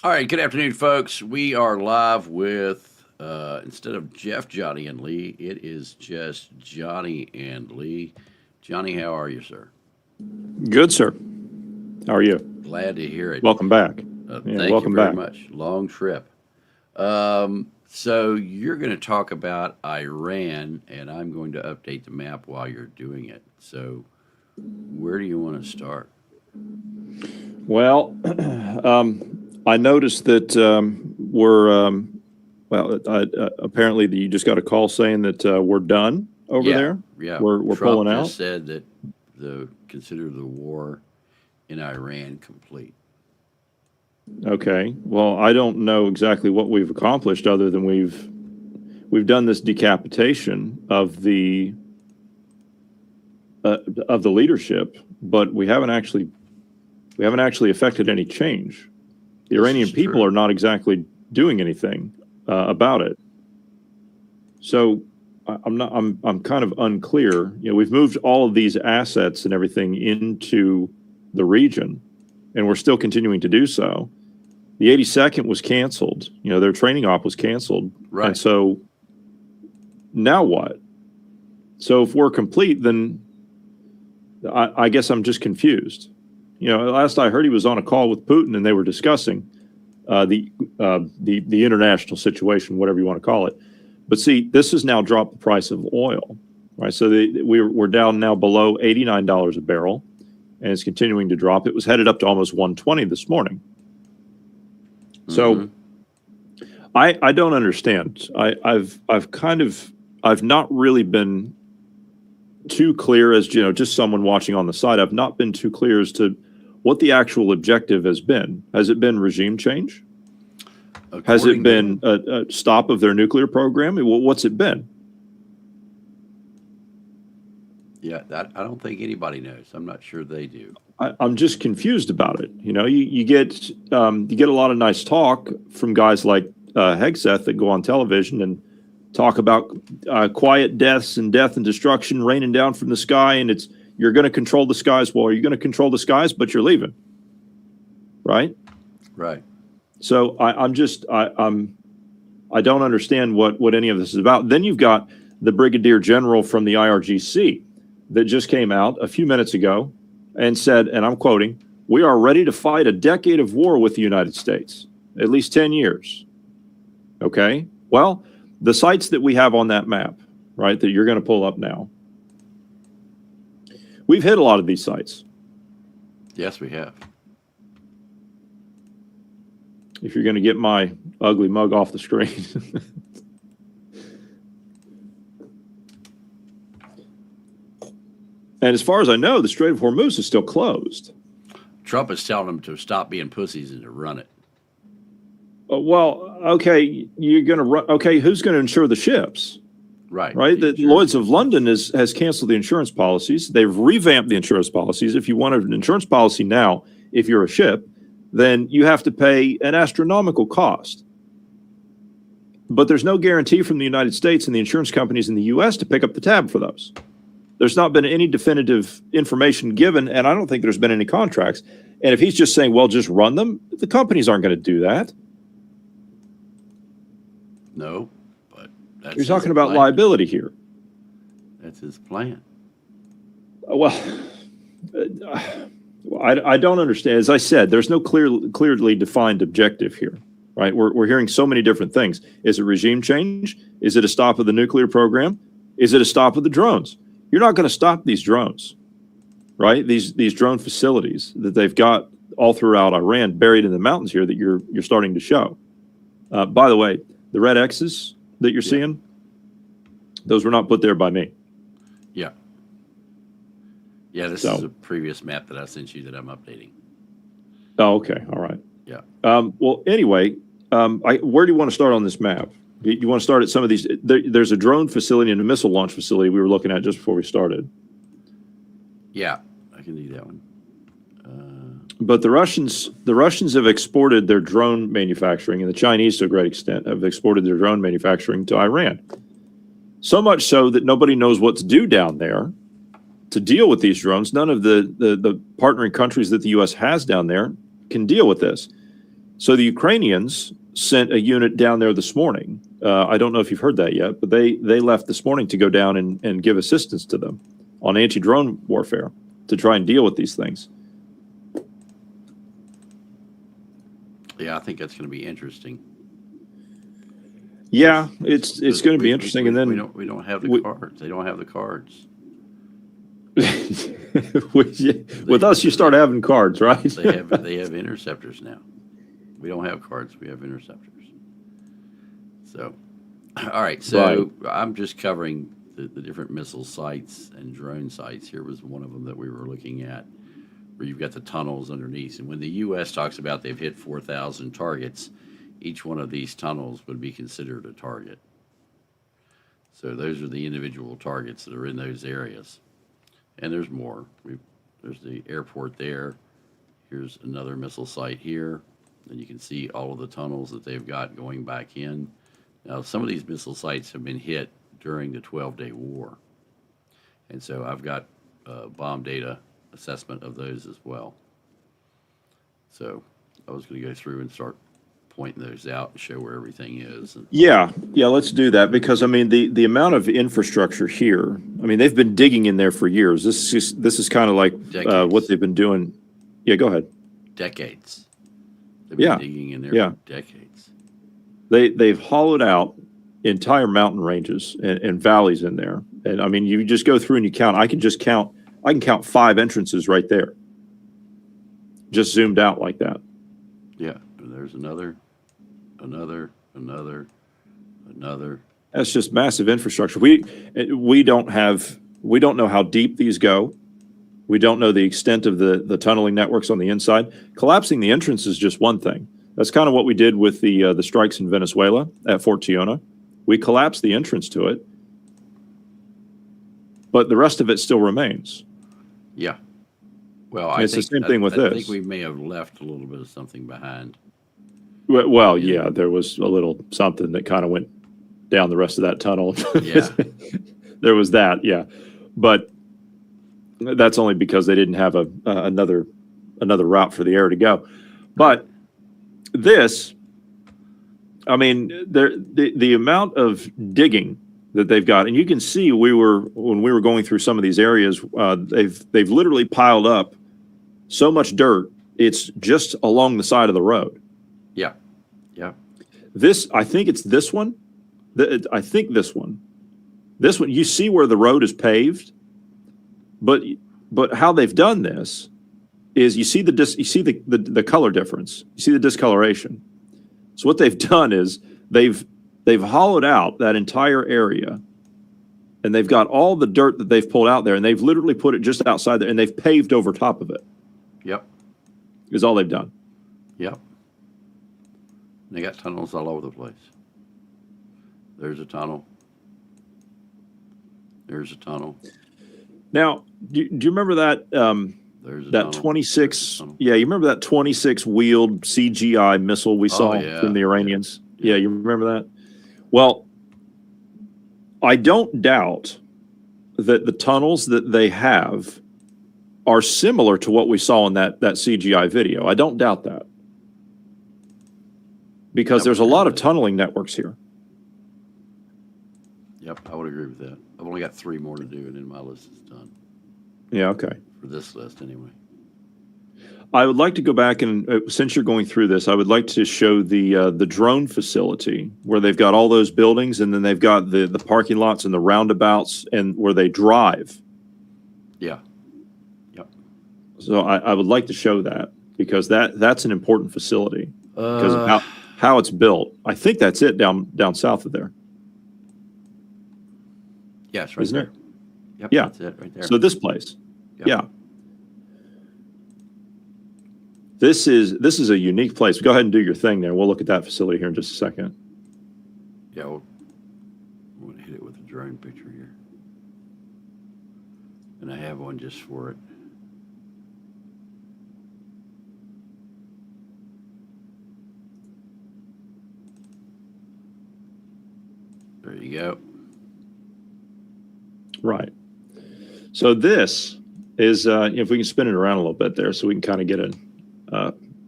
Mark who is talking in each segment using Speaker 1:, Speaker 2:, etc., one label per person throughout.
Speaker 1: All right, good afternoon, folks. We are live with, instead of Jeff, Johnny, and Lee, it is just Johnny and Lee. Johnny, how are you, sir?
Speaker 2: Good, sir. How are you?
Speaker 1: Glad to hear it.
Speaker 2: Welcome back.
Speaker 1: Thank you
Speaker 2: Welcome
Speaker 1: very
Speaker 2: back.
Speaker 1: much. Long trip. So you're going to talk about Iran, and I'm going to update the map while you're doing it. So where do you want to start?
Speaker 2: Well, I noticed that apparently you just got a call saying that we're done over
Speaker 1: Yeah,
Speaker 2: there.
Speaker 1: yeah.
Speaker 2: We're
Speaker 1: Trump
Speaker 2: pulling out.
Speaker 1: just said that consider the war in Iran complete.
Speaker 2: Okay. Well, I don't know exactly what we've accomplished other than we've done this decapitation of the leadership, but we haven't actually affected any change. The Iranian people are not exactly doing anything about it. So I'm kind of unclear. You know, we've moved all of these assets and everything into the region, and we're still continuing to do so. The 82nd was canceled. You know, their training op was canceled.
Speaker 1: Right.
Speaker 2: And so now what? So if we're complete, then I guess I'm just confused. You know, last I heard he was on a call with Putin and they were discussing the international situation, whatever you want to call it. But see, this has now dropped the price of oil, right? So we're down now below $89 a barrel, and it's continuing to drop. It was headed up to almost 120 this morning. So I don't understand. I've not really been too clear as, you know, just someone watching on the side. I've not been too clear as to what the actual objective has been. Has it been regime change? Has it been a stop of their nuclear program? What's it been?
Speaker 1: Yeah, that I don't think anybody knows. I'm not sure they do.
Speaker 2: I'm just confused about it. You know, you get a lot of nice talk from guys like Hegseth that go on television and talk about quiet deaths and death and destruction raining down from the sky, and you're going to control the skies. Well, you're going to control the skies, but you're leaving, right?
Speaker 1: Right.
Speaker 2: So I don't understand what any of this is about. Then you've got the brigadier general from the IRGC that just came out a few minutes ago and said, and I'm quoting, "We are ready to fight a decade of war with the United States, at least 10 years." Okay. Well, the sites that we have on that map, right, that you're going to pull up now, we've hit a lot of these sites.
Speaker 1: Yes, we have.
Speaker 2: If you're going to get my ugly mug off the screen. And as far as I know, the Strait of Hormuz is still closed.
Speaker 1: Trump is telling them to stop being pussies and to run it.
Speaker 2: Well, okay, you're going to run. Okay, who's going to insure the ships?
Speaker 1: Right.
Speaker 2: Right. The Lloyd's of London has canceled the insurance policies. They've revamped the insurance policies. If you want an insurance policy now, if you're a ship, then you have to pay an astronomical cost. But there's no guarantee from the United States and the insurance companies in the U.S. to pick up the tab for those. There's not been any definitive information given, and I don't think there's been any contracts. And if he's just saying, well, just run them, the companies aren't going to do that.
Speaker 1: No, but that's
Speaker 2: You're talking about liability here.
Speaker 1: That's his plan.
Speaker 2: Well, I don't understand. As I said, there's no clearly defined objective here, right? We're hearing so many different things. Is it regime change? Is it a stop of the nuclear program? Is it a stop of the drones? You're not going to stop these drones, right? These drone facilities that they've got all throughout Iran, buried in the mountains here that you're starting to show. By the way, the red X's that you're seeing, those were not put there by me.
Speaker 1: Yeah. Yeah, this is a previous map that I sent you that I'm updating.
Speaker 2: Oh, okay. All right.
Speaker 1: Yeah.
Speaker 2: Well, anyway, where do you want to start on this map? You want to start at some of these? There's a drone facility and a missile launch facility we were looking at just before we started.
Speaker 1: Yeah, I can do that one.
Speaker 2: But the Russians have exported their drone manufacturing, and the Chinese, to a great extent, have exported their drone manufacturing to Iran. So much so that nobody knows what to do down there to deal with these drones. None of the partnering countries that the U.S. has down there can deal with this. So the Ukrainians sent a unit down there this morning. I don't know if you've heard that yet, but they left this morning to go down and give assistance to them on anti-drone warfare to try and deal with these things.
Speaker 1: Yeah, I think that's going to be interesting.
Speaker 2: Yeah, it's going to be interesting. And then
Speaker 1: we don't have the cards. They don't have the cards.
Speaker 2: with us, you start having cards, right?
Speaker 1: they have interceptors now. We don't have cards. We have interceptors. So, all right. So I'm just covering the different missile sites and drone sites. Here was one of them that we were looking at, where you've got the tunnels underneath. And when the U.S. talks about they've hit 4,000 targets, each one of these tunnels would be considered a target. So those are the individual targets that are in those areas. And there's more. There's the airport there. Here's another missile site here. And you can see all of the tunnels that they've got going back in. Now, some of these missile sites have been hit during the 12-day war. And so I've got bomb data assessment of those as well. So I was going to go through and start pointing those out and show where everything is.
Speaker 2: Yeah, let's do that, because I mean the amount of infrastructure here. I mean, they've been digging in there for years. This is kind of like what they've been doing. Yeah, go ahead.
Speaker 1: Decades. They've been digging in there for decades.
Speaker 2: They've hollowed out entire mountain ranges and valleys in there. And I mean, you just go through and you count. I can count 5 entrances right there, just zoomed out like that.
Speaker 1: Yeah, and there's another.
Speaker 2: That's just massive infrastructure. We don't know how deep these go. We don't know the extent of the tunneling networks on the inside. Collapsing the entrance is just one thing. That's kind of what we did with the strikes in Venezuela at Fort Tiona. We collapsed the entrance to it, but the rest of it still remains.
Speaker 1: Yeah. Well,
Speaker 2: it's the same thing with this.
Speaker 1: I think we may have left a little bit of something behind.
Speaker 2: Well, yeah, there was a little something that kind of went down the rest of that tunnel.
Speaker 1: Yeah.
Speaker 2: There was that, yeah. But that's only because they didn't have another route for the air to go. But this, I mean, the amount of digging that they've got, and you can see when we were going through some of these areas, they've literally piled up so much dirt, it's just along the side of the road.
Speaker 1: Yeah.
Speaker 2: I think it's this one. I think this one. This one, you see where the road is paved, but how they've done this is you see the color difference. You see the discoloration. So what they've done is they've hollowed out that entire area, and they've got all the dirt that they've pulled out there, and they've literally put it just outside there, and they've paved over top of it.
Speaker 1: Yep.
Speaker 2: Is all they've done.
Speaker 1: Yep. They got tunnels all over the place. There's a tunnel. There's a tunnel.
Speaker 2: Now, do you remember that
Speaker 1: There's a
Speaker 2: that
Speaker 1: tunnel.
Speaker 2: 26? Yeah, you remember that 26-wheeled CGI missile we saw from the Iranians? Yeah, you remember that? Well, I don't doubt that the tunnels that they have are similar to what we saw in that CGI video. I don't doubt that. Because there's a lot of tunneling networks here.
Speaker 1: Yep, I would agree with that. I've only got 3 more to do, and then my list is done.
Speaker 2: Yeah, okay.
Speaker 1: For this list, anyway.
Speaker 2: I would like to go back and, since you're going through this, I would like to show the drone facility where they've got all those buildings, and then they've got the parking lots and the roundabouts, and where they drive.
Speaker 1: Yeah. Yep.
Speaker 2: So I would like to show that, because that's an important facility because of how it's built. I think that's it down south of there.
Speaker 1: Yeah, it's right
Speaker 2: Isn't
Speaker 1: there.
Speaker 2: it?
Speaker 1: Yep,
Speaker 2: Yeah.
Speaker 1: that's it right there.
Speaker 2: So this place.
Speaker 1: Yep.
Speaker 2: Yeah. This is a unique place. Go ahead and do your thing there. We'll look at that facility here in just a second.
Speaker 1: Yeah, we'll hit it with a drone picture here. And I have one just for it. There you go.
Speaker 2: Right. So this is, if we can spin it around a little bit there so we can kind of get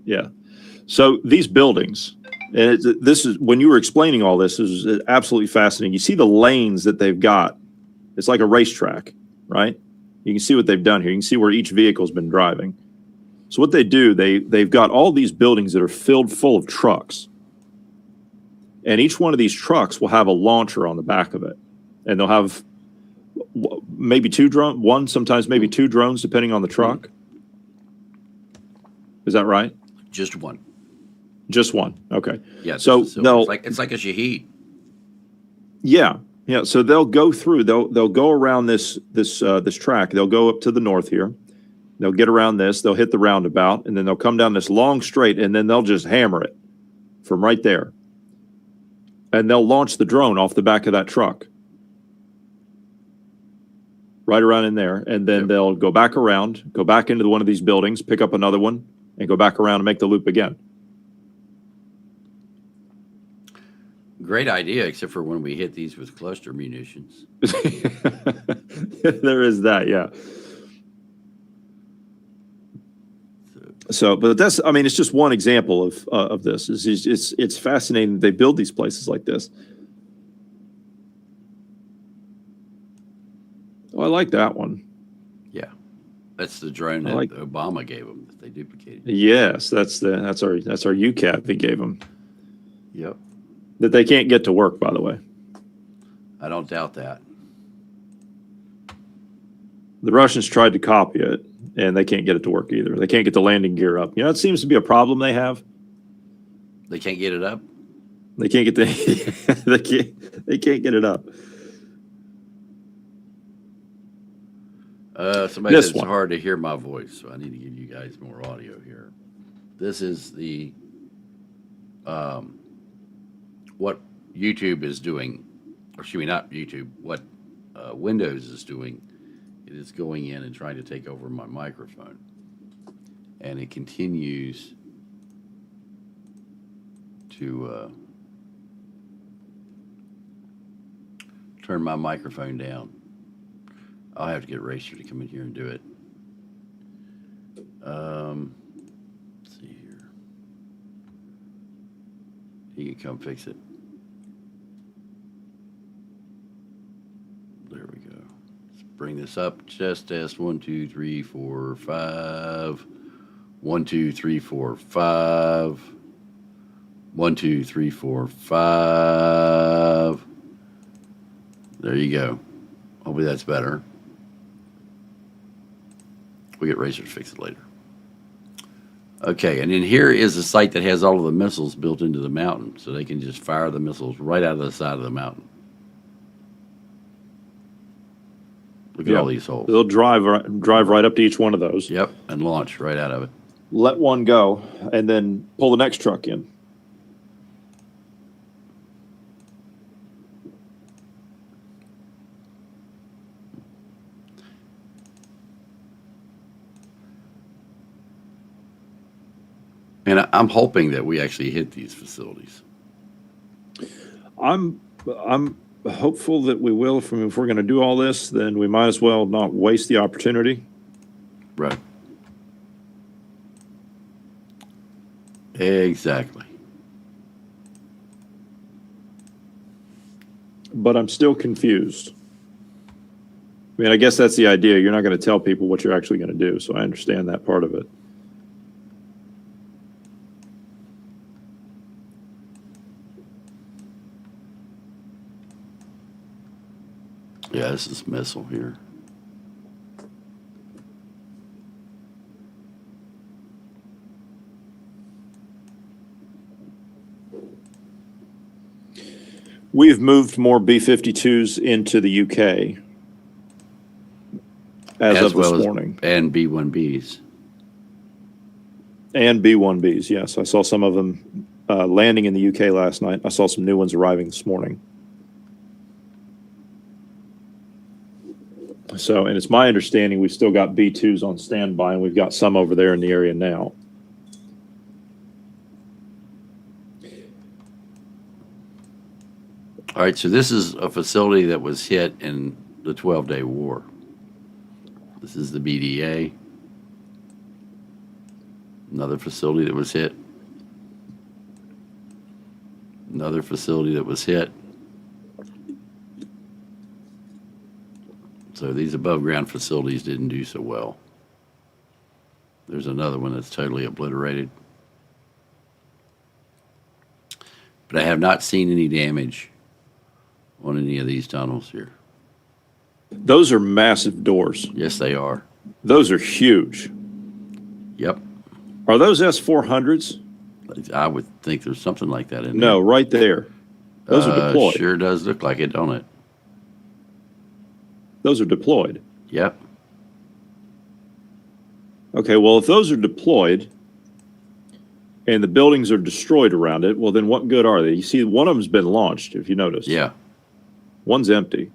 Speaker 2: yeah. So these buildings, and this is when you were explaining all this, is absolutely fascinating. You see the lanes that they've got. It's like a racetrack, right? You can see what they've done here. You can see where each vehicle's been driving. So what they do, they've got all these buildings that are filled full of trucks. And each one of these trucks will have a launcher on the back of it. And they'll have maybe sometimes maybe two drones, depending on the truck. Is that right?
Speaker 1: Just one.
Speaker 2: Just one. Okay.
Speaker 1: Yeah.
Speaker 2: So
Speaker 1: it's like a Shahid.
Speaker 2: Yeah. Yeah. So they'll go through. They'll go around this track. They'll go up to the north here. They'll get around this. They'll hit the roundabout, and then they'll come down this long straight, and then they'll just hammer it from right there. And they'll launch the drone off the back of that truck, right around in there, and then they'll go back around, go back into one of these buildings, pick up another one, and go back around and make the loop again.
Speaker 1: Great idea, except for when we hit these with cluster munitions.
Speaker 2: There is that, yeah. So, but that's, I mean, it's just one example of this. It's fascinating they build these places like this. Oh, I like that one.
Speaker 1: Yeah, that's the drone that Obama gave them that they duplicated.
Speaker 2: Yes, that's our UCAV he gave them.
Speaker 1: Yep.
Speaker 2: That they can't get to work, by the way.
Speaker 1: I don't doubt that.
Speaker 2: The Russians tried to copy it, and they can't get it to work either. They can't get the landing gear up. You know, it seems to be a problem they have.
Speaker 1: They can't get it up?
Speaker 2: They can't get they can't get it up.
Speaker 1: Somebody said it's hard to hear my voice, so I need to give you guys more audio here. This is the what YouTube is doing, or excuse me, not YouTube, what Windows is doing. It is going in and trying to take over my microphone. And it continues to turn my microphone down. I'll have to get Racer to come in here and do it. Let's see here. He can come fix it. There we go. Let's bring this up. Just test 1, 2, 3, 4, 5. 1, 2, 3, 4, 5. 1, 2, 3, 4, 5. There you go. Hopefully that's better. We'll get Racer to fix it later. Okay, and then here is a site that has all of the missiles built into the mountain, so they can just fire the missiles right out of the side of the mountain. Look at all these holes.
Speaker 2: They'll drive right up to each one of those.
Speaker 1: Yep, and launch right out of it.
Speaker 2: Let one go, and then pull the next truck in.
Speaker 1: And I'm hoping that we actually hit these facilities.
Speaker 2: I'm hopeful that we will. If we're going to do all this, then we might as well not waste the opportunity.
Speaker 1: Right. Exactly.
Speaker 2: But I'm still confused. I mean, I guess that's the idea. You're not going to tell people what you're actually going to do, so I understand that part of it.
Speaker 1: Yeah, this is missile here.
Speaker 2: We've moved more B-52s into the UK as of this morning.
Speaker 1: And B-1Bs.
Speaker 2: And B-1Bs, yes. I saw some of them landing in the UK last night. I saw some new ones arriving this morning. So, and it's my understanding we've still got B-2s on standby, and we've got some over there in the area now.
Speaker 1: All right, so this is a facility that was hit in the 12-day war. This is the BDA. Another facility that was hit. Another facility that was hit. So these above ground facilities didn't do so well. There's another one that's totally obliterated. But I have not seen any damage on any of these tunnels here.
Speaker 2: Those are massive doors.
Speaker 1: Yes, they are.
Speaker 2: Those are huge.
Speaker 1: Yep.
Speaker 2: Are those S400s?
Speaker 1: I would think there's something like that in
Speaker 2: No,
Speaker 1: there.
Speaker 2: right there. Those are deployed.
Speaker 1: Sure does look like it, don't it?
Speaker 2: Those are deployed.
Speaker 1: Yep.
Speaker 2: Okay, well, if those are deployed and the buildings are destroyed around it, well, then what good are they? You see, one of them's been launched, if you notice.
Speaker 1: Yeah.
Speaker 2: One's empty.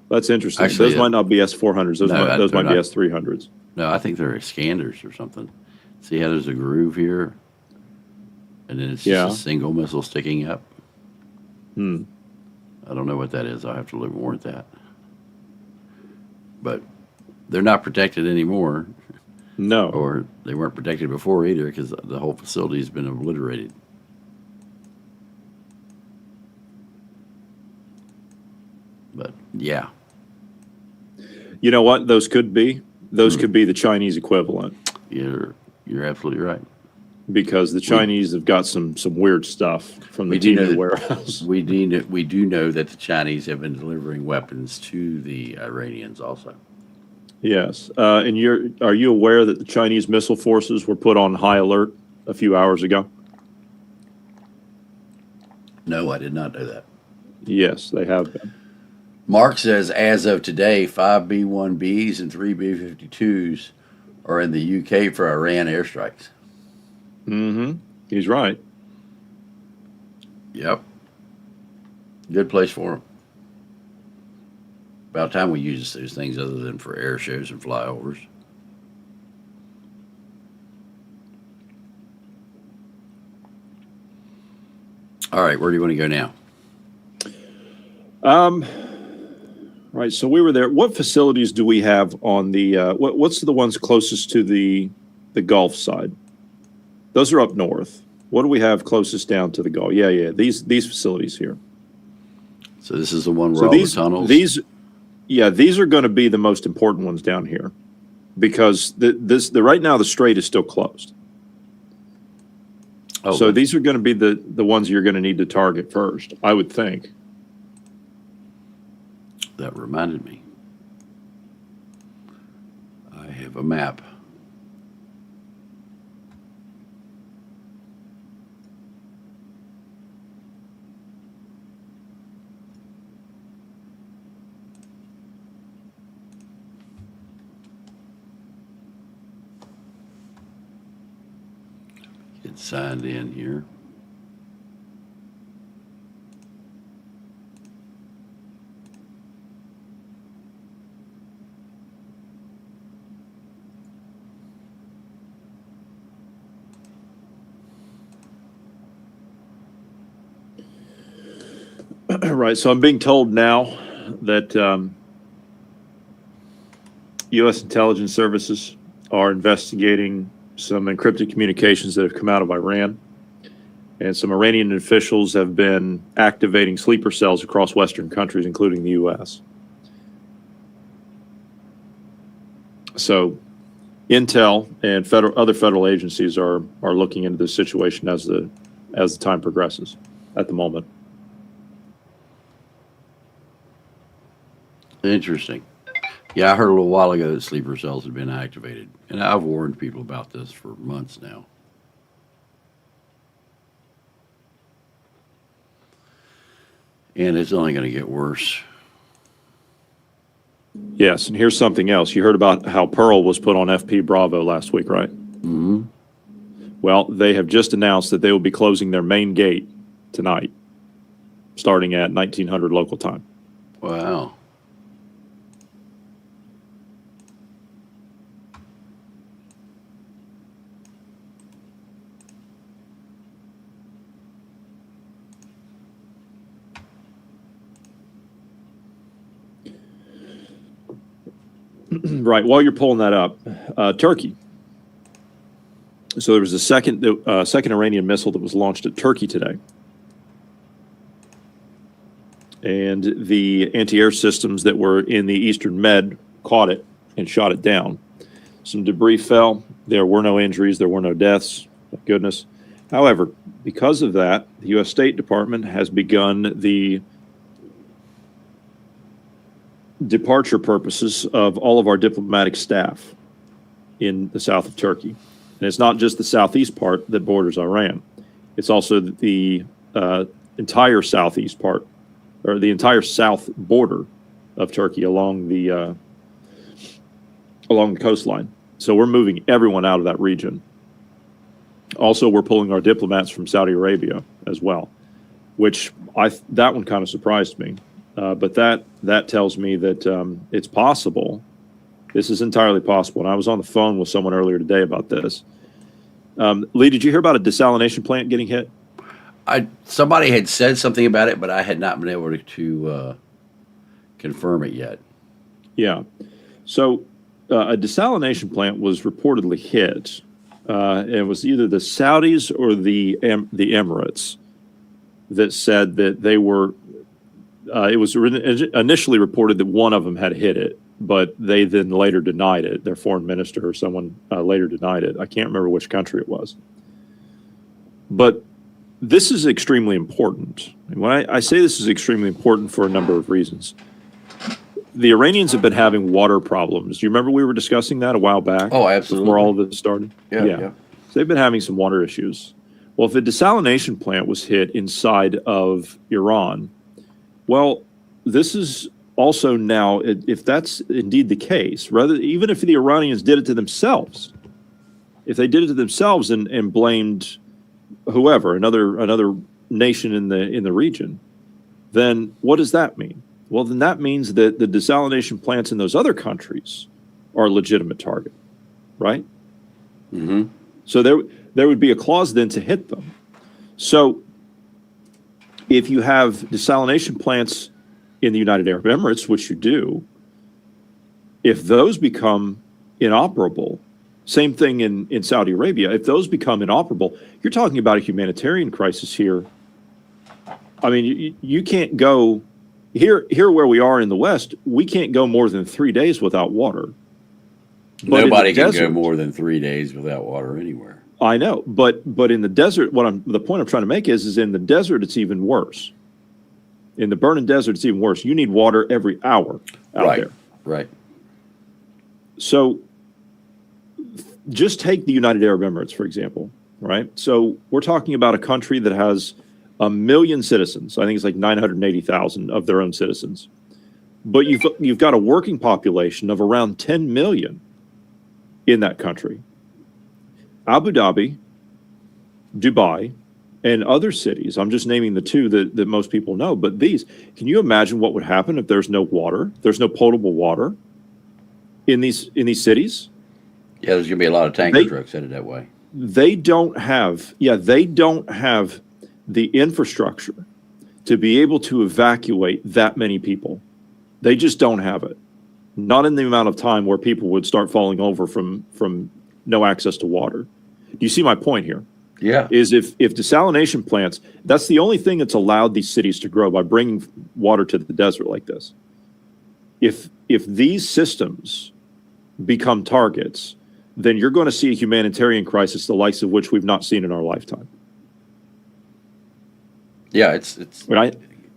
Speaker 2: That's interesting.
Speaker 1: Actually,
Speaker 2: those might not be S400s. Those
Speaker 1: No,
Speaker 2: those
Speaker 1: they're
Speaker 2: might be
Speaker 1: not.
Speaker 2: S300s.
Speaker 1: No, I think they're scanners or something. See how there's a groove here? And then it's just a single missile sticking up?
Speaker 2: Hmm.
Speaker 1: I don't know what that is. I'll have to look more at that. But they're not protected anymore,
Speaker 2: No.
Speaker 1: or they weren't protected before either because the whole facility has been obliterated. But yeah,
Speaker 2: You know what? Those could be. Those could be the Chinese equivalent
Speaker 1: you're absolutely right.
Speaker 2: because the Chinese have got some weird stuff from the
Speaker 1: We do know
Speaker 2: TV
Speaker 1: that-
Speaker 2: warehouse.
Speaker 1: We do know that the Chinese have been delivering weapons to the Iranians also.
Speaker 2: Yes. And are you aware that the Chinese missile forces were put on high alert a few hours ago?
Speaker 1: No, I did not know that.
Speaker 2: Yes, they have been.
Speaker 1: Mark says, as of today, 5 B-1Bs and 3 B-52s are in the UK for Iran airstrikes.
Speaker 2: Mm-hmm. He's right.
Speaker 1: Yep. Good place for them. About time we use those things other than for air shows and flyovers. All right, where do you want to go now?
Speaker 2: Right. So we were there. What facilities do we have on the what's the ones closest to the Gulf side? Those are up north. What do we have closest down to the Gulf? Yeah. These facilities here.
Speaker 1: So this is the one where
Speaker 2: So
Speaker 1: all the tunnels.
Speaker 2: These are going to be the most important ones down here, because right now the strait is still closed.
Speaker 1: Oh,
Speaker 2: So these are going to be the ones you're going to need to target first, I would think.
Speaker 1: that reminded me. I have a map. Get signed in here.
Speaker 2: Right. So I'm being told now that U.S. intelligence services are investigating some encrypted communications that have come out of Iran. And some Iranian officials have been activating sleeper cells across Western countries, including the U.S. So Intel and other federal agencies are looking into this situation as the time progresses at the moment.
Speaker 1: Interesting. Yeah, I heard a little while ago that sleeper cells had been activated, and I've warned people about this for months now. And it's only going to get worse.
Speaker 2: Yes, and here's something else. You heard about how Pearl was put on FP Bravo last week, right?
Speaker 1: Mm-hmm.
Speaker 2: Well, they have just announced that they will be closing their main gate tonight, starting at 1900 local time.
Speaker 1: Wow.
Speaker 2: Right. While you're pulling that up, Turkey. So there was a second Iranian missile that was launched at Turkey today. And the anti-air systems that were in the Eastern Med caught it and shot it down. Some debris fell. There were no injuries. There were no deaths. Thank goodness. However, because of that, the U.S. State Department has begun the departure purposes of all of our diplomatic staff in the south of Turkey. And it's not just the southeast part that borders Iran. It's also the entire southeast part, or the entire south border of Turkey along the coastline. So we're moving everyone out of that region. Also, we're pulling our diplomats from Saudi Arabia as well, which that one kind of surprised me. But that tells me that it's possible. This is entirely possible. And I was on the phone with someone earlier today about this. Lee, did you hear about a desalination plant getting hit?
Speaker 1: Somebody had said something about it, but I had not been able to confirm it yet.
Speaker 2: Yeah. So a desalination plant was reportedly hit. It was either the Saudis or the Emirates that said that they were. It was initially reported that one of them had hit it, but they then later denied it. Their foreign minister or someone later denied it. I can't remember which country it was. But this is extremely important. And when I say this is extremely important for a number of reasons. The Iranians have been having water problems. Do you remember we were discussing that a while back?
Speaker 1: Oh, absolutely.
Speaker 2: Before all of this started?
Speaker 1: Yeah.
Speaker 2: So they've been having some water issues. Well, if a desalination plant was hit inside of Iran, well, this is also now, if that's indeed the case, even if the Iranians did it to themselves, if they did it to themselves and blamed whoever, another nation in the region, then what does that mean? Well, then that means that the desalination plants in those other countries are a legitimate target, right?
Speaker 1: Mm-hmm.
Speaker 2: So there would be a clause then to hit them. So if you have desalination plants in the United Arab Emirates, which you do, if those become inoperable, same thing in Saudi Arabia, if those become inoperable, you're talking about a humanitarian crisis here. I mean, you can't go here where we are in the West, we can't go more than 3 days without water. But
Speaker 1: nobody can go more than 3 days without water anywhere.
Speaker 2: I know, but in the desert, the point I'm trying to make is in the desert it's even worse. In the burning desert, it's even worse. You need water every hour out there.
Speaker 1: Right.
Speaker 2: So just take the United Arab Emirates, for example, right? So we're talking about a country that has 1 million citizens. I think it's like 980,000 of their own citizens. But you've got a working population of around 10 million in that country. Abu Dhabi, Dubai, and other cities, I'm just naming the two that most people know, but can you imagine what would happen if there's no water, there's no potable water in these cities?
Speaker 1: Yeah, there's going to be a lot of tanker trucks headed that way.
Speaker 2: They don't have the infrastructure to be able to evacuate that many people. They just don't have it. Not in the amount of time where people would start falling over from no access to water. Do you see my point here?
Speaker 1: Yeah.
Speaker 2: Is if desalination plants, that's the only thing that's allowed these cities to grow, by bringing water to the desert like this. If these systems become targets, then you're going to see a humanitarian crisis the likes of which we've not seen in our lifetime.
Speaker 1: Yeah, it's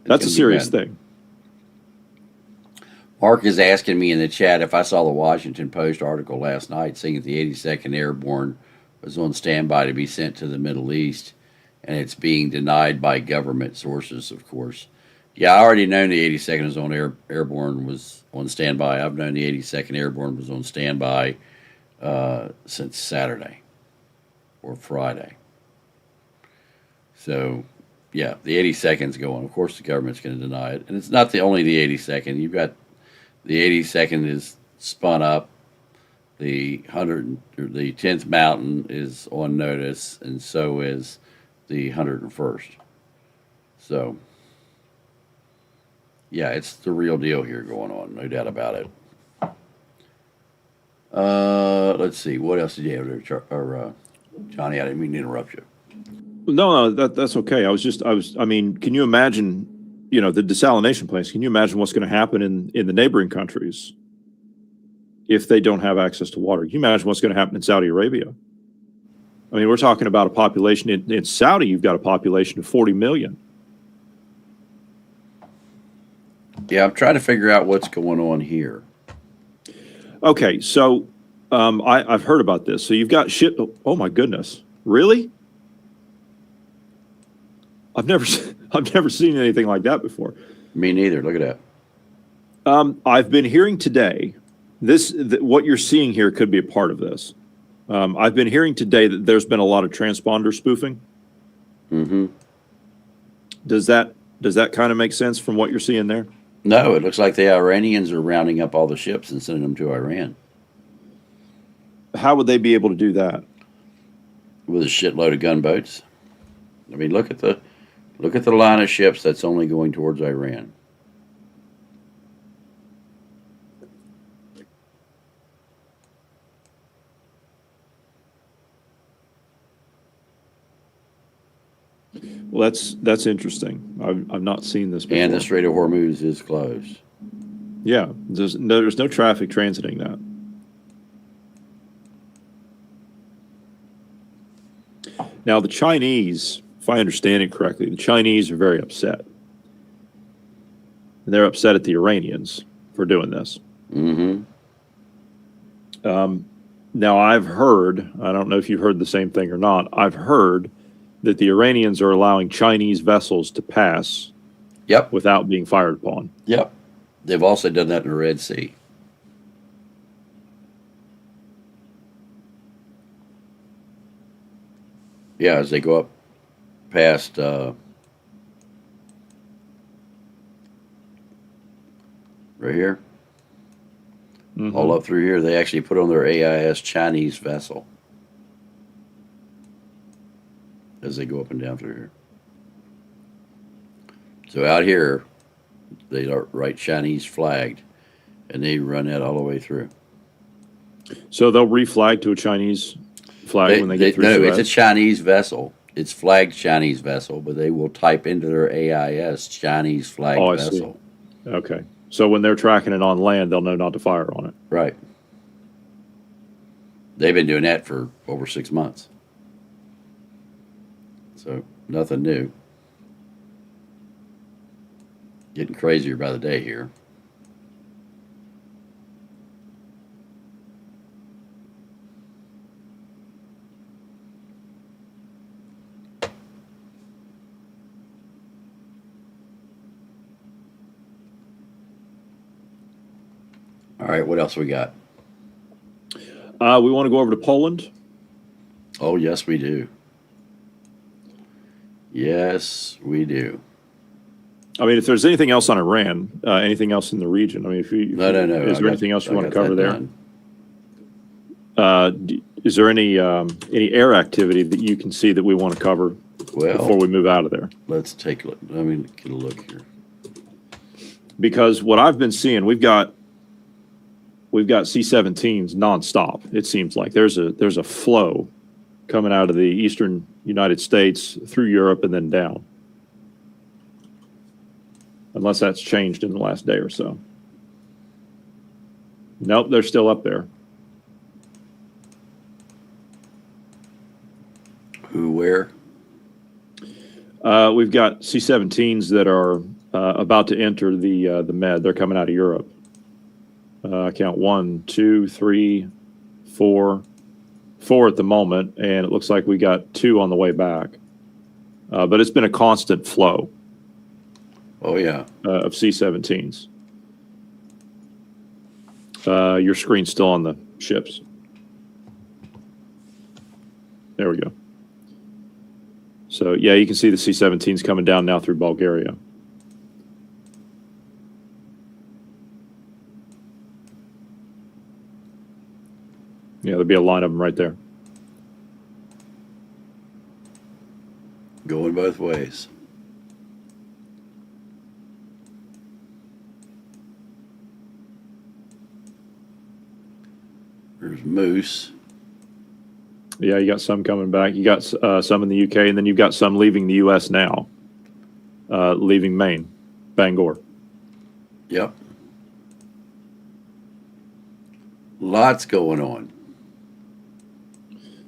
Speaker 2: that's a serious thing.
Speaker 1: Mark is asking me in the chat if I saw the Washington Post article last night saying that the 82nd Airborne was on standby to be sent to the Middle East, and it's being denied by government sources, of course. Yeah, I already known the 82nd was on Airborne was on standby. I've known the 82nd Airborne was on standby since Saturday or Friday. So, yeah, the 82nd's going. Of course, the government's going to deny it, and it's not only the 82nd. You've got the 82nd is spun up. The 10th Mountain is on notice, and so is the 101st. So, yeah, it's the real deal here going on, no doubt about it. Let's see, what else did you have there? Johnny, I didn't mean to interrupt you.
Speaker 2: No, that's okay. I mean, can you imagine, the desalination plants? Can you imagine what's going to happen in the neighboring countries if they don't have access to water? Can you imagine what's going to happen in Saudi Arabia? I mean, we're talking about a population in Saudi. You've got a population of 40 million.
Speaker 1: Yeah, I'm trying to figure out what's going on here.
Speaker 2: Okay, so I've heard about this. So you've got ship. Oh my goodness, really? I've never seen anything like that before.
Speaker 1: Me neither. Look at that.
Speaker 2: I've been hearing today. What you're seeing here could be a part of this. I've been hearing today that there's been a lot of transponder spoofing.
Speaker 1: Mm-hmm.
Speaker 2: Does that kind of make sense from what you're seeing there?
Speaker 1: No, it looks like the Iranians are rounding up all the ships and sending them to Iran.
Speaker 2: How would they be able to do that?
Speaker 1: With a shitload of gunboats. I mean, look at the line of ships that's only going towards Iran.
Speaker 2: Well, that's interesting. I've not seen this before.
Speaker 1: And the Strait of Hormuz is closed.
Speaker 2: Yeah, there's no traffic transiting that. Now, the Chinese, if I understand it correctly, the Chinese are very upset. And they're upset at the Iranians for doing this.
Speaker 1: Mm-hmm.
Speaker 2: Now, I've heard, I don't know if you've heard the same thing or not, I've heard that the Iranians are allowing Chinese vessels to pass without being fired upon.
Speaker 1: Yep. They've also done that in the Red Sea. Yeah, as they go up past right here, all up through here, they actually put on their AIS Chinese vessel as they go up and down through here. So out here, they are right Chinese flagged, and they run that all the way through.
Speaker 2: So they'll reflag to a Chinese flag when they get through.
Speaker 1: No,
Speaker 2: Suez?
Speaker 1: it's a Chinese vessel. It's flagged Chinese vessel, but they will type into their AIS Chinese flagged vessel.
Speaker 2: See. Okay. So when they're tracking it on land, they'll know not to fire on it.
Speaker 1: Right. They've been doing that for over 6 months. So nothing new. Getting crazier by the day here. All right, what else we got?
Speaker 2: We want to go over to Poland.
Speaker 1: Oh, yes, we do. Yes, we do.
Speaker 2: I mean, if there's anything else on Iran, anything else in the region, I mean,
Speaker 1: No.
Speaker 2: Is there anything else you want to cover there? Is there any air activity that you can see that we want to cover before we move out of there?
Speaker 1: Let's take a look. Let me get a look here.
Speaker 2: Because what I've been seeing, we've got C-17s nonstop. It seems like there's a flow coming out of the eastern United States through Europe and then down. Unless that's changed in the last day or so. Nope, they're still up there.
Speaker 1: Who, where?
Speaker 2: We've got C-17s that are about to enter the Med. They're coming out of Europe. I count 1, 2, 3, 4 at the moment, and it looks like we got 2 on the way back. But it's been a constant flow.
Speaker 1: Oh, yeah.
Speaker 2: Of C-17s. Your screen's still on the ships. There we go. So, yeah, you can see the C-17s coming down now through Bulgaria. Yeah, there'll be a line of them right there.
Speaker 1: Going both ways. There's Moose.
Speaker 2: Yeah, you got some coming back. You got some in the UK, and then you've got some leaving the US now, leaving Maine, Bangor.
Speaker 1: Yep. Lots going on.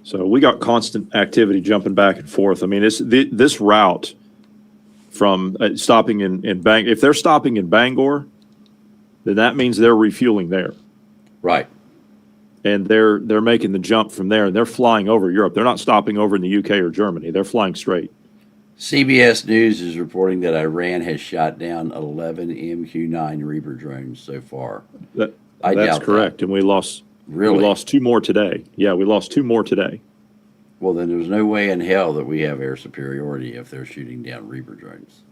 Speaker 2: So we got constant activity jumping back and forth. I mean, this route from stopping in Bang, if they're stopping in Bangor, then that means they're refueling there.
Speaker 1: Right.
Speaker 2: And they're making the jump from there, and they're flying over Europe. They're not stopping over in the UK or Germany. They're flying straight.
Speaker 1: CBS News is reporting that Iran has shot down 11 MQ-9 Reaper drones so far.
Speaker 2: That's correct. And we lost
Speaker 1: Really?
Speaker 2: We lost 2 more today. Yeah, we lost 2 more today.
Speaker 1: Well, then there's no way in hell that we have air superiority if they're shooting down Reaper drones.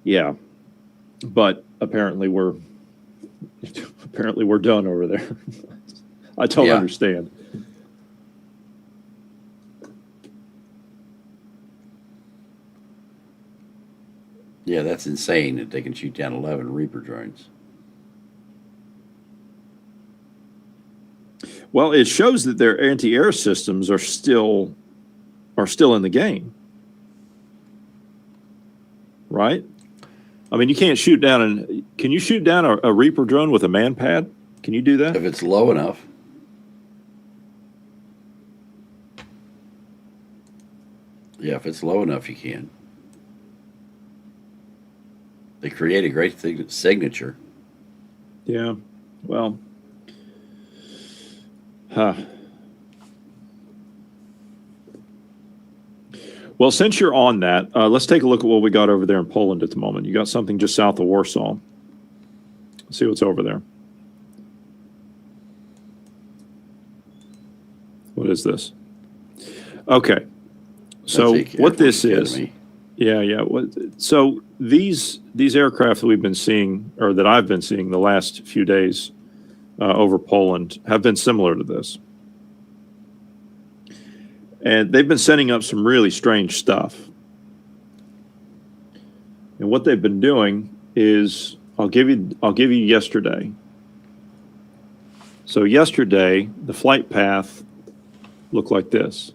Speaker 2: Yeah. But apparently we're done over there. I don't understand.
Speaker 1: Yeah, that's insane that they can shoot down 11 Reaper drones.
Speaker 2: Well, it shows that their anti-air systems are still in the game. Right? I mean, you can't shoot down can you shoot down a Reaper drone with a man pad? Can you do that?
Speaker 1: If it's low enough. Yeah, if it's low enough, you can. They create a great signature.
Speaker 2: Yeah. Well, well, since you're on that, let's take a look at what we got over there in Poland at the moment. You got something just south of Warsaw. Let's see what's over there. What is this? Okay. So what this is, yeah. So these aircraft that we've been seeing, or that I've been seeing the last few days over Poland, have been similar to this. And they've been sending up some really strange stuff. And what they've been doing is, I'll give you yesterday. So yesterday, the flight path looked like this.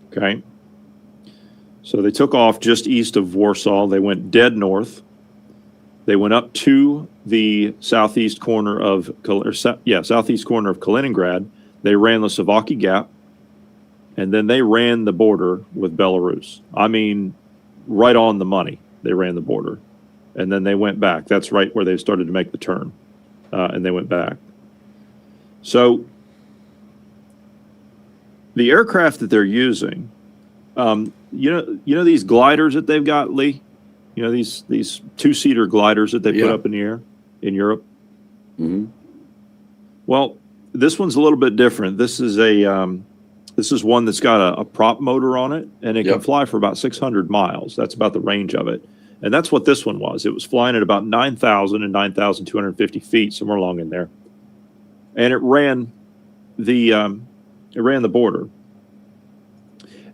Speaker 2: Okay. So they took off just east of Warsaw. They went dead north. They went up to the southeast corner of Kaliningrad. They ran the Savaki Gap, and then they ran the border with Belarus. I mean, right on the money. They ran the border, and then they went back. That's right where they started to make the turn, and they went back. So the aircraft that they're using, you know these gliders that they've got, Lee? You know, these 2-seater gliders that they put up in the air in Europe?
Speaker 1: Mm-hmm.
Speaker 2: Well, this one's a little bit different. This is one that's got a prop motor on it, and it can fly for about 600 miles. That's about the range of it. And that's what this one was. It was flying at about 9,000 and 9,250 feet, somewhere along in there. And it ran the border.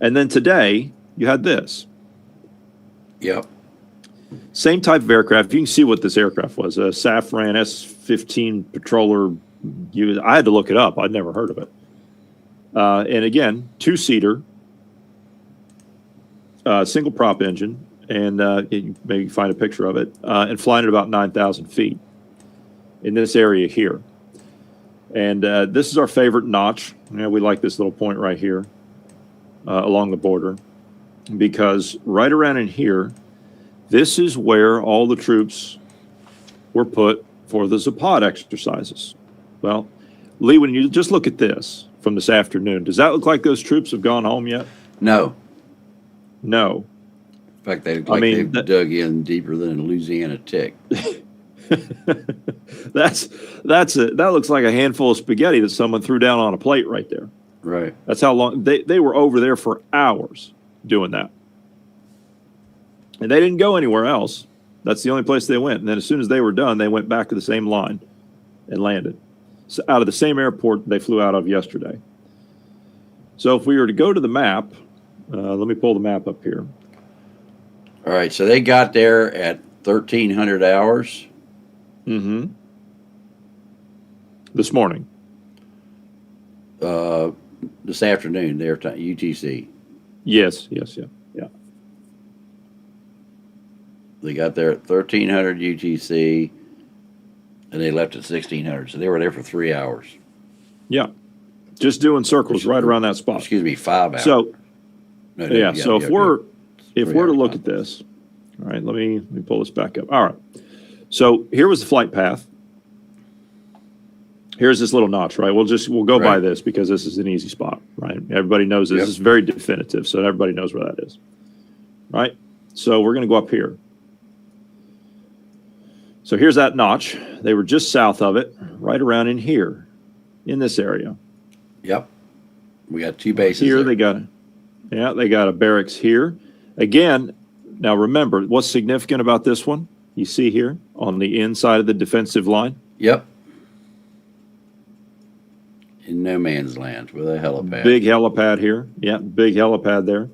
Speaker 2: And then today, you had this.
Speaker 1: Yep.
Speaker 2: Same type of aircraft. You can see what this aircraft was. A Safran S-15 Patroller. I had to look it up. I'd never heard of it. And again, 2-seater, single prop engine, and maybe find a picture of it, and flying at about 9,000 feet in this area here. And this is our favorite notch. We like this little point right here along the border, because right around in here, this is where all the troops were put for the Zapad exercises. Well, Lee, when you just look at this from this afternoon, does that look like those troops have gone home yet?
Speaker 1: No.
Speaker 2: No.
Speaker 1: In fact, they look like they've dug in deeper than a Louisiana tick.
Speaker 2: That looks like a handful of spaghetti that someone threw down on a plate right there.
Speaker 1: Right.
Speaker 2: That's how long they were over there for hours doing that. And they didn't go anywhere else. That's the only place they went. And then as soon as they were done, they went back to the same line and landed. So out of the same airport they flew out of yesterday. So if we were to go to the map, let me pull the map up here.
Speaker 1: All right, so they got there at 1,300 hours.
Speaker 2: Mm-hmm. This morning.
Speaker 1: this afternoon, their time, UTC.
Speaker 2: Yes, yes, yeah, yeah.
Speaker 1: They got there at 1300 UTC, and they left at 1600. So they were there for 3 hours.
Speaker 2: Yeah. Just doing circles right around that spot.
Speaker 1: Excuse me, 5 hours.
Speaker 2: So,
Speaker 1: No,
Speaker 2: yeah, so if we're to
Speaker 1: 3 hours
Speaker 2: look
Speaker 1: time.
Speaker 2: at this, all right, let me pull this back up. All right. So here was the flight path. Here's this little notch, right? We'll go by
Speaker 1: Right.
Speaker 2: this because this is an easy spot, right? Everybody knows this
Speaker 1: Yep.
Speaker 2: is very definitive, so everybody knows where that is, right? So we're going to go up here. So here's that notch. They were just south of it, right around in here, in this area.
Speaker 1: Yep. We got 2 bases
Speaker 2: Here
Speaker 1: there.
Speaker 2: they got a barracks here. Again, now remember, what's significant about this one? You see here on the inside of the defensive line?
Speaker 1: Yep. In no man's land with a helipad.
Speaker 2: Big helipad here. Yeah, big helipad there.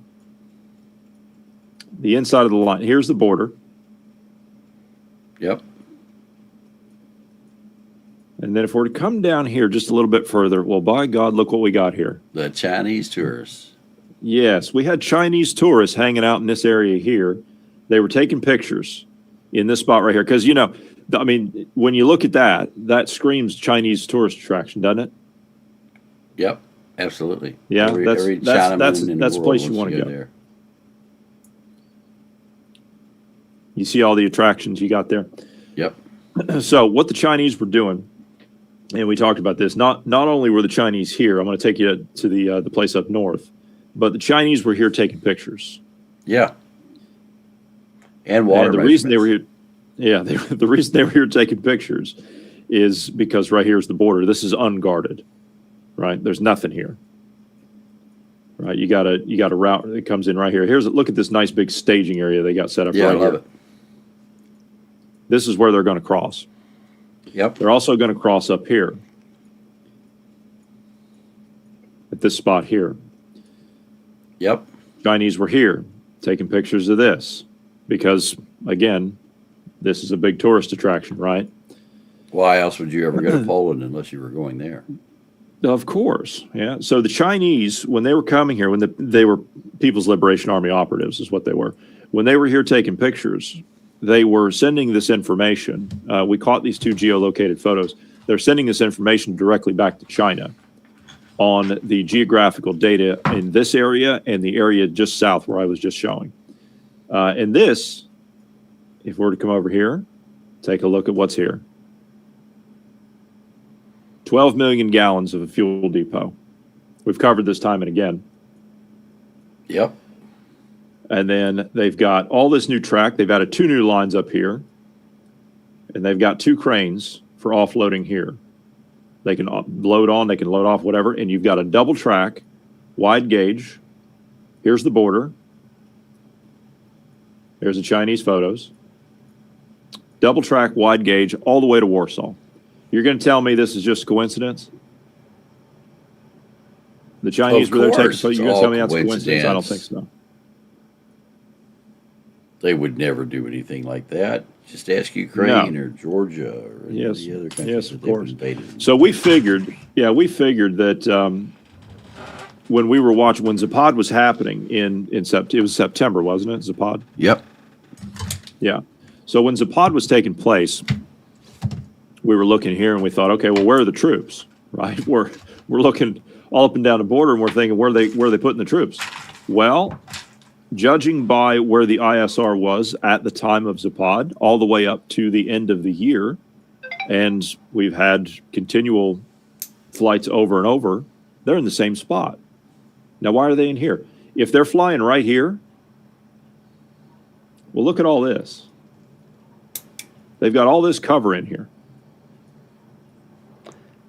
Speaker 2: The inside of the line. Here's the border.
Speaker 1: Yep.
Speaker 2: And then if we're to come down here just a little bit further, well, by God, look what we got here.
Speaker 1: The Chinese tourists.
Speaker 2: Yes, we had Chinese tourists hanging out in this area here. They were taking pictures in this spot right here. Because, I mean, when you look at that, that screams Chinese tourist attraction, doesn't it?
Speaker 1: Yep. Absolutely.
Speaker 2: Yeah,
Speaker 1: Every
Speaker 2: that's
Speaker 1: Chinaman in the
Speaker 2: the
Speaker 1: world
Speaker 2: place you
Speaker 1: wants
Speaker 2: want to go.
Speaker 1: there.
Speaker 2: You see all the attractions you got there.
Speaker 1: Yep.
Speaker 2: So what the Chinese were doing, and we talked about this, not only were the Chinese here, I'm going to take you to the place up north, but the Chinese were here taking pictures.
Speaker 1: Yeah. And water.
Speaker 2: And the reason they were here, the reason they were here taking pictures is because right here is the border. This is unguarded, right? There's nothing here, right? You got a route that comes in right here. Look at this nice big staging area they got set up
Speaker 1: Yeah,
Speaker 2: right
Speaker 1: I love
Speaker 2: here.
Speaker 1: it.
Speaker 2: This is where they're going to cross.
Speaker 1: Yep.
Speaker 2: They're also going to cross up here at this spot here.
Speaker 1: Yep.
Speaker 2: Chinese were here taking pictures of this because, again, this is a big tourist attraction, right?
Speaker 1: Why else would you ever go to Poland unless you were going there?
Speaker 2: Of course, yeah. So the Chinese, when they were coming here, they were People's Liberation Army operatives is what they were. When they were here taking pictures, they were sending this information. We caught these 2 geolocated photos. They're sending this information directly back to China on the geographical data in this area and the area just south where I was just showing. And this, if we were to come over here, take a look at what's here. 12 million gallons of a fuel depot. We've covered this time and again.
Speaker 1: Yep.
Speaker 2: And then they've got all this new track. They've added 2 new lines up here. And they've got 2 cranes for offloading here. They can load on, they can load off, whatever. And you've got a double track, wide gauge. Here's the border. There's the Chinese photos. Double track, wide gauge, all the way to Warsaw. You're going to tell me this is just coincidence? The Chinese
Speaker 1: Of
Speaker 2: were there taking
Speaker 1: course,
Speaker 2: photos. You're
Speaker 1: it's
Speaker 2: going to tell me
Speaker 1: all
Speaker 2: that's coincidence? I don't think
Speaker 1: coincidence.
Speaker 2: so.
Speaker 1: They would never do anything like that. Just ask Ukraine or Georgia or any of
Speaker 2: Yes.
Speaker 1: the other countries
Speaker 2: Yes,
Speaker 1: that
Speaker 2: of
Speaker 1: they've
Speaker 2: course.
Speaker 1: invaded.
Speaker 2: So we figured that when we were watching, when Zapad was happening in September, it was September, wasn't it, Zapad?
Speaker 1: Yep.
Speaker 2: Yeah. So when Zapad was taking place, we were looking here and we thought, okay, well, where are the troops, right? We're looking all up and down the border and we're thinking, where are they putting the troops? Well, judging by where the ISR was at the time of Zapad, all the way up to the end of the year, and we've had continual flights over and over, they're in the same spot. Now, why are they in here? If they're flying right here, well, look at all this. They've got all this cover in here.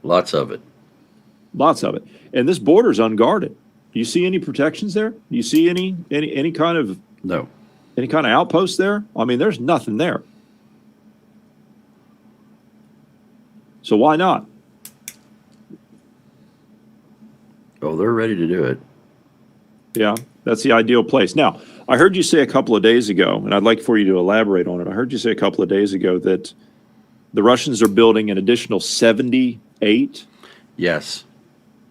Speaker 1: Lots of it.
Speaker 2: Lots of it. And this border's unguarded. Do you see any protections there? Do you see any kind of
Speaker 1: No.
Speaker 2: outpost there? I mean, there's nothing there. So why not?
Speaker 1: Oh, they're ready to do it.
Speaker 2: Yeah, that's the ideal place. Now, I heard you say a couple of days ago, and I'd like for you to elaborate on it. I heard you say a couple of days ago that the Russians are building an additional 78
Speaker 1: Yes.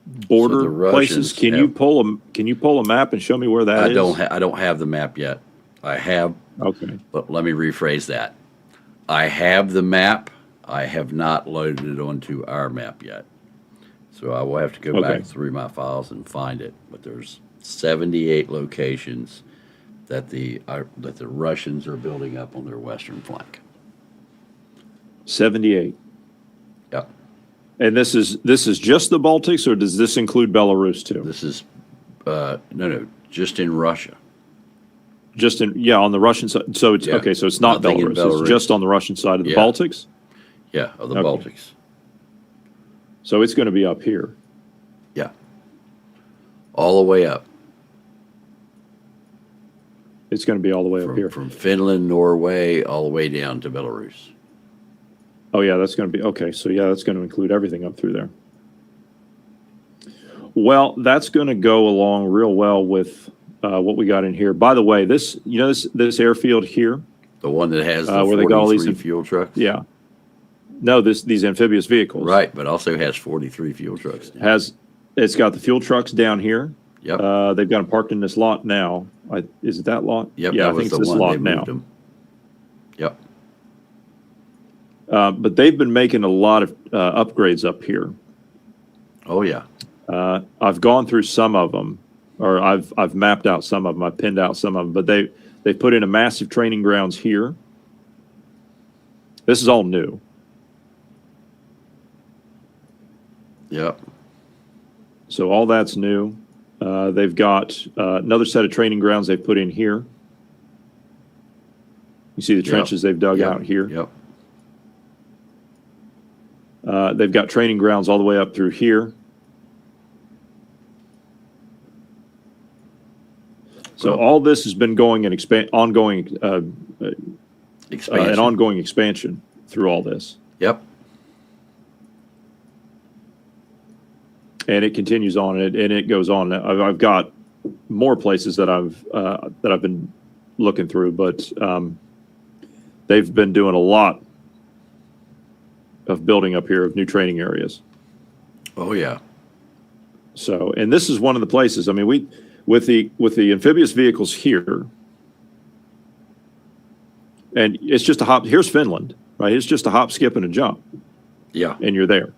Speaker 2: border
Speaker 1: the
Speaker 2: places.
Speaker 1: Russians
Speaker 2: Can you pull a map and show me where that is?
Speaker 1: I don't have the map yet. I have,
Speaker 2: Okay.
Speaker 1: but let me rephrase that. I have the map. I have not loaded it onto our map yet. So I will have to go
Speaker 2: Okay.
Speaker 1: back through my files and find it. But there's 78 locations that the Russians are building up on their western flank.
Speaker 2: 78.
Speaker 1: Yep.
Speaker 2: And this is just the Baltics, or does this include Belarus too?
Speaker 1: This is no, just in Russia.
Speaker 2: Just on the Russian side. So it's
Speaker 1: Yeah.
Speaker 2: okay. So it's not
Speaker 1: Nothing in
Speaker 2: Belarus. It's
Speaker 1: Belarus.
Speaker 2: just on the Russian side of the
Speaker 1: Yeah.
Speaker 2: Baltics.
Speaker 1: Yeah, of the
Speaker 2: Okay.
Speaker 1: Baltics.
Speaker 2: So it's going to be up here.
Speaker 1: Yeah. All the way up.
Speaker 2: It's going to be all the way up here.
Speaker 1: From Finland, Norway, all the way down to Belarus.
Speaker 2: Oh yeah, that's going to be okay. So yeah, that's going to include everything up through there. Well, that's going to go along real well with what we got in here. By the way, this airfield here,
Speaker 1: The one that has the
Speaker 2: where they got all
Speaker 1: 43
Speaker 2: these
Speaker 1: fuel trucks.
Speaker 2: yeah, no, these amphibious vehicles
Speaker 1: Right, but also has 43 fuel trucks. Now.
Speaker 2: it's got the fuel trucks down here.
Speaker 1: Yep.
Speaker 2: They've got them parked in this lot now. Is it that lot?
Speaker 1: Yep.
Speaker 2: Yeah,
Speaker 1: that
Speaker 2: I think
Speaker 1: was
Speaker 2: it's
Speaker 1: the
Speaker 2: this
Speaker 1: one
Speaker 2: lot
Speaker 1: they
Speaker 2: now.
Speaker 1: moved them. Yep.
Speaker 2: But they've been making a lot of upgrades up here.
Speaker 1: Oh yeah.
Speaker 2: I've gone through some of them, or I've mapped out some of them. I've pinned out some of them, but they put in a massive training grounds here. This is all new.
Speaker 1: Yep.
Speaker 2: So all that's new. They've got another set of training grounds they've put in here. You see the trenches they've dug
Speaker 1: Yep.
Speaker 2: out here.
Speaker 1: Yep.
Speaker 2: They've got training grounds all the way up through here. So all this has been going and ongoing
Speaker 1: Expansion.
Speaker 2: an ongoing expansion through all this,
Speaker 1: Yep.
Speaker 2: and it continues on and it goes on. I've got more places that I've been looking through, but they've been doing a lot of building up here of new training areas.
Speaker 1: Oh yeah.
Speaker 2: So, and this is one of the places. I mean, with the amphibious vehicles here, and it's just a hop. Here's Finland, right? It's just a hop, skip, and a jump,
Speaker 1: Yeah.
Speaker 2: and you're there.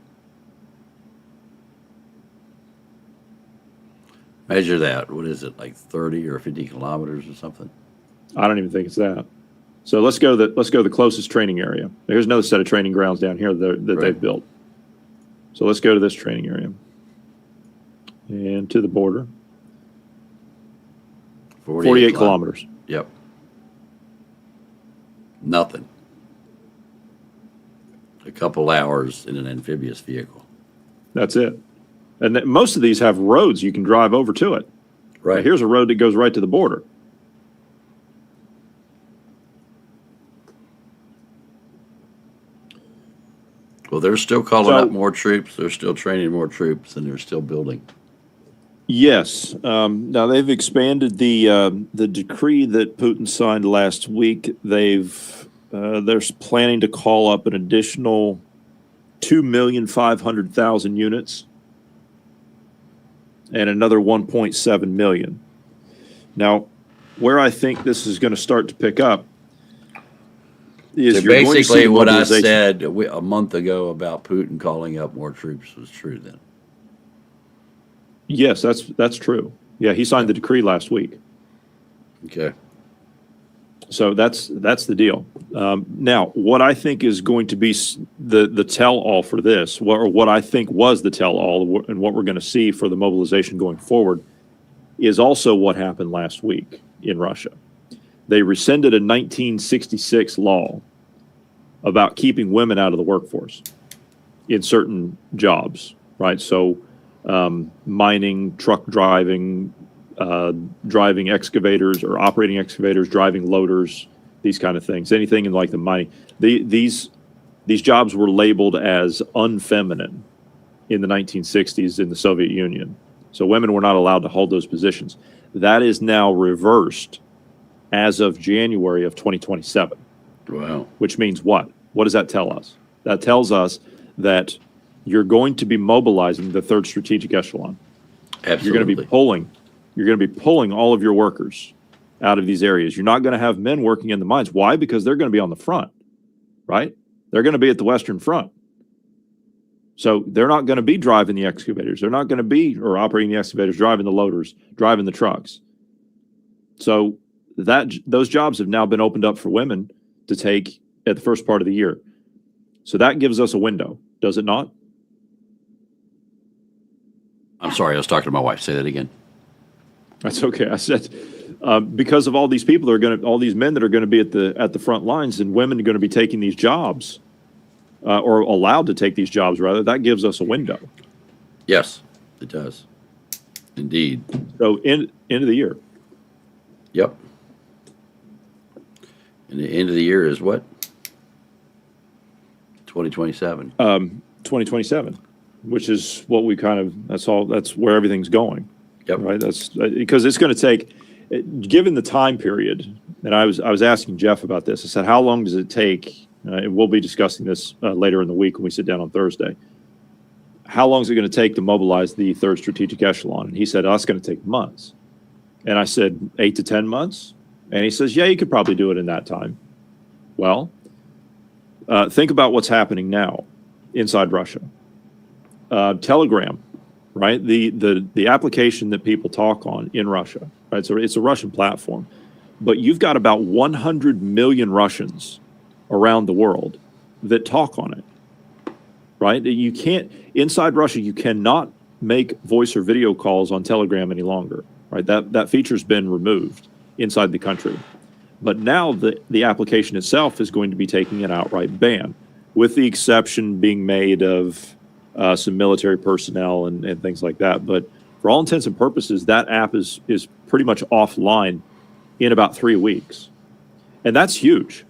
Speaker 1: Measure that. What is it, like 30 or 50 kilometers or something?
Speaker 2: I don't even think it's that. So let's go the closest training area. Here's another set of training grounds down here that
Speaker 1: Right.
Speaker 2: they've built. So let's go to this training area and to the border. 48 kilometers.
Speaker 1: Yep. Nothing. A couple hours in an amphibious vehicle.
Speaker 2: That's it. And most of these have roads you can drive over to it.
Speaker 1: Right.
Speaker 2: Here's a road that goes right to the border.
Speaker 1: Well, they're still calling
Speaker 2: So-
Speaker 1: up more troops. They're still training more troops, and they're still building.
Speaker 2: Yes. Now they've expanded the decree that Putin signed last week. They're planning to call up an additional 2,500,000 units and another 1.7 million. Now, where I think this is going to start to pick up is
Speaker 1: So
Speaker 2: you're going to see
Speaker 1: basically, what I
Speaker 2: mobilization.
Speaker 1: said a month ago about Putin calling up more troops was true then.
Speaker 2: Yes, that's true. Yeah, he signed the decree last week.
Speaker 1: Okay.
Speaker 2: So that's the deal. Now, what I think is going to be the tell-all for this, or what I think was the tell-all, and what we're going to see for the mobilization going forward, is also what happened last week in Russia. They rescinded a 1966 law about keeping women out of the workforce in certain jobs, right? So mining, truck driving, driving excavators or operating excavators, driving loaders, these kind of things, anything in like the mining. These jobs were labeled as unfeminine in the 1960s in the Soviet Union. So women were not allowed to hold those positions. That is now reversed as of January of 2027.
Speaker 1: Wow.
Speaker 2: Which means what? What does that tell us? That tells us that you're going to be mobilizing the third strategic echelon.
Speaker 1: Absolutely.
Speaker 2: You're going to be pulling all of your workers out of these areas. You're not going to have men working in the mines. Why? Because they're going to be on the front, right? They're going to be at the Western Front. So they're not going to be driving the excavators. They're not going to be, or operating the excavators, driving the loaders, driving the trucks. So those jobs have now been opened up for women to take at the first part of the year. So that gives us a window, does it not?
Speaker 1: I'm sorry, I was talking to my wife. Say that again.
Speaker 2: That's okay. I said because of all these people all these men that are going to be at the front lines, and women are going to be taking these jobs, or allowed to take these jobs rather. That gives us a window.
Speaker 1: Yes, it does. Indeed.
Speaker 2: So end of the year.
Speaker 1: Yep. And the end of the year is what? 2027.
Speaker 2: 2027, which is what we that's where everything's going.
Speaker 1: Yep.
Speaker 2: Right. That's because it's going to take, given the time period. And I was asking Jeff about this. I said, how long does it take? And we'll be discussing this later in the week when we sit down on Thursday. How long is it going to take to mobilize the third strategic echelon? And he said, oh, it's going to take months. And I said, 8 to 10 months. And he says, yeah, you could probably do it in that time. Well, think about what's happening now inside Russia. Telegram, right? The application that people talk on in Russia, right? So it's a Russian platform, but you've got about 100 million Russians around the world that talk on it, right? You can't, inside Russia, you cannot make voice or video calls on Telegram any longer, right? That feature's been removed inside the country. But now the application itself is going to be taking an outright ban, with the exception being made of some military personnel and things like that. But for all intents and purposes, that app is pretty much offline in about 3 weeks. And that's huge.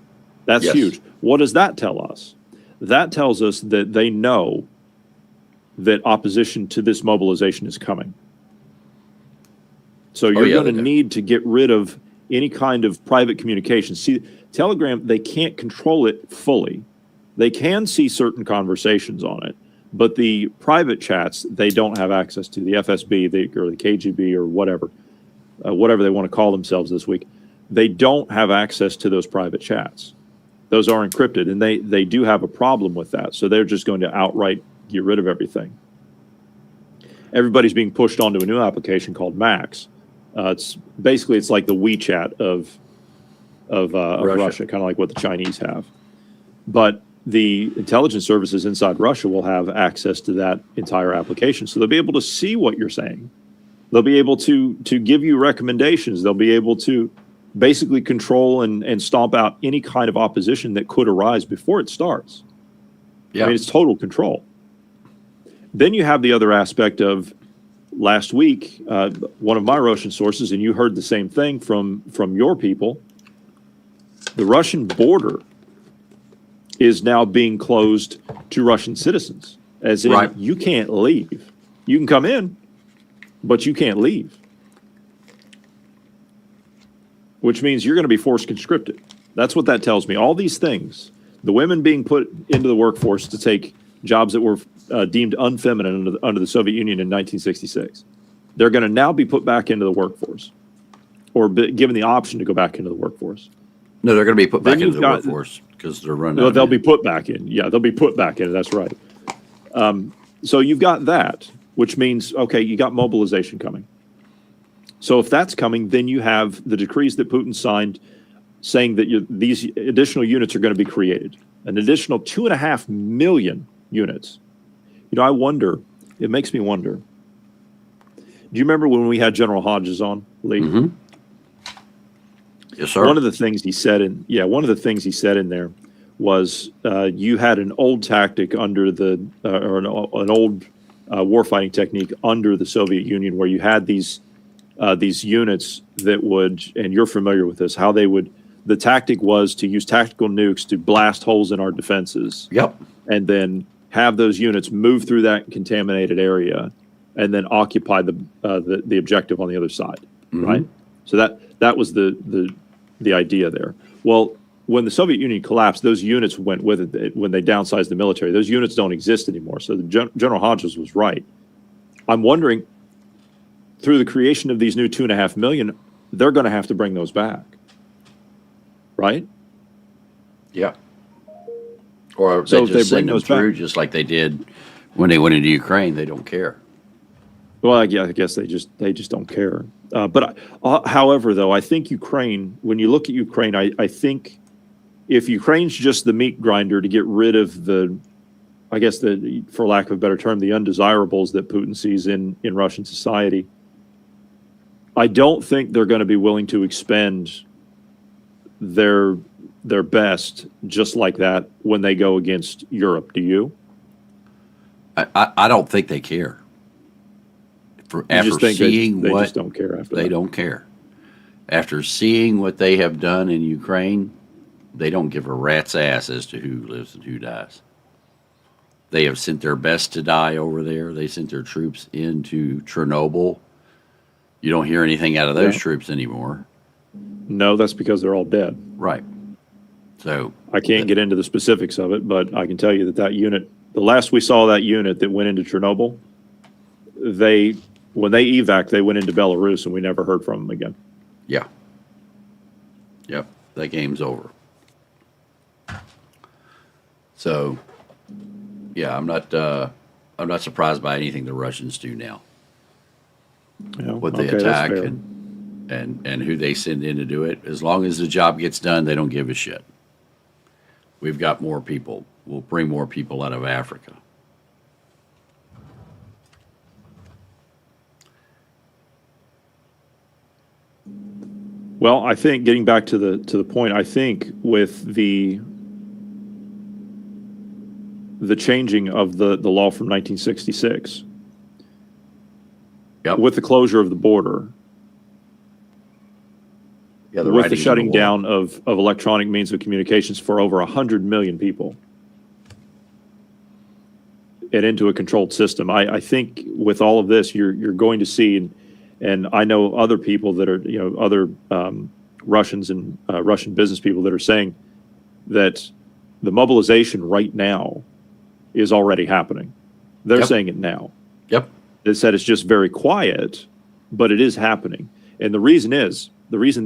Speaker 2: That's huge. What does that tell us? That tells us that they know that opposition to this mobilization is coming. So you're going to need to get rid of any kind of private communication. See, Telegram, they can't control it fully. They can see certain conversations on it, but the private chats, they don't have access to. The FSB or the KGB or whatever they want to call themselves this week, they don't have access to those private chats. Those are encrypted, and they do have a problem with that. So they're just going to outright get rid of everything. Everybody's being pushed onto a new application called Max. It's like the WeChat of Russia, kind of like what the Chinese have. But the intelligence services inside Russia will have access to that entire application. So they'll be able to see what you're saying. They'll be able to give you recommendations. They'll be able to basically control and stomp out any kind of opposition that could arise before it starts. Yeah. I mean, it's total control. Then you have the other aspect of last week, one of my Russian sources, and you heard the same thing from your people, the Russian border is now being closed to Russian citizens, as in you can't leave. You can come in, but you can't leave, which means you're going to be forced conscripted. That's what that tells me. All these things, the women being put into the workforce to take jobs that were deemed unfeminine under the Soviet Union in 1966, they're going to now be put back into the workforce, or given the option to go back into the workforce.
Speaker 1: No, they're going to be put back into the workforce because they're running.
Speaker 2: No, they'll be put back in. Yeah, they'll be put back in. That's right. So you've got that, which means, okay, you got mobilization coming. So if that's coming, then you have the decrees that Putin signed saying that these additional units are going to be created, an additional 2.5 million units. You know, I wonder, it makes me wonder. Do you remember when we had General Hodges on, Lee?
Speaker 1: Mm-hmm. Yes, sir.
Speaker 2: One of the things he said in there was you had an old tactic under or an old warfighting technique under the Soviet Union, where you had these units that would, and you're familiar with this, how they would, the tactic was to use tactical nukes to blast holes in our defenses.
Speaker 1: Yep.
Speaker 2: And then have those units move through that contaminated area and then occupy the objective on the other side, right? So that was the idea there. Well, when the Soviet Union collapsed, those units went with it when they downsized the military. Those units don't exist anymore. So General Hodges was right. I'm wondering, through the creation of these new 2.5 million, they're going to have to bring those back, right?
Speaker 1: Yeah. Or
Speaker 2: So
Speaker 1: they
Speaker 2: if they
Speaker 1: just
Speaker 2: bring
Speaker 1: send them
Speaker 2: those back-
Speaker 1: through just like they did when they went into Ukraine. They don't care.
Speaker 2: Well, I guess they just don't care. But however, though, I think Ukraine. When you look at Ukraine, I think if Ukraine's just the meat grinder to get rid of I guess for lack of a better term, the undesirables that Putin sees in Russian society, I don't think they're going to be willing to expend their best just like that when they go against Europe. Do you?
Speaker 1: I don't think they care. After seeing
Speaker 2: they
Speaker 1: what
Speaker 2: just don't care after
Speaker 1: they
Speaker 2: that.
Speaker 1: don't care. After seeing what they have done in Ukraine, they don't give a rat's ass as to who lives and who dies. They have sent their best to die over there. They sent their troops into Chernobyl. You don't hear anything out of those troops anymore.
Speaker 2: No, that's because they're all dead.
Speaker 1: Right. So
Speaker 2: I can't get into the specifics of it, but I can tell you that unit, the last we saw that unit that went into Chernobyl, when they evac, they went into Belarus and we never heard from them again.
Speaker 1: yeah. Yep. That game's over. So yeah, I'm not surprised by anything the Russians do now.
Speaker 2: Yeah,
Speaker 1: What they
Speaker 2: okay, that's
Speaker 1: attack
Speaker 2: fair.
Speaker 1: and who they send in to do it. As long as the job gets done, they don't give a shit. We've got more people. We'll bring more people out of Africa.
Speaker 2: Well, I think getting back to the point, I think with the changing of the law from 1966,
Speaker 1: Yep.
Speaker 2: with the closure of the border,
Speaker 1: Yeah,
Speaker 2: with the
Speaker 1: writing's on
Speaker 2: shutting
Speaker 1: wall.
Speaker 2: down of electronic means of communications for over 100 million people and into a controlled system, I think with all of this, you're going to see, and I know other people that are, other Russians and Russian business people that are saying that the mobilization right now is already happening. They're
Speaker 1: Yep.
Speaker 2: saying it now.
Speaker 1: Yep.
Speaker 2: They said it's just very quiet, but it is happening. And the reason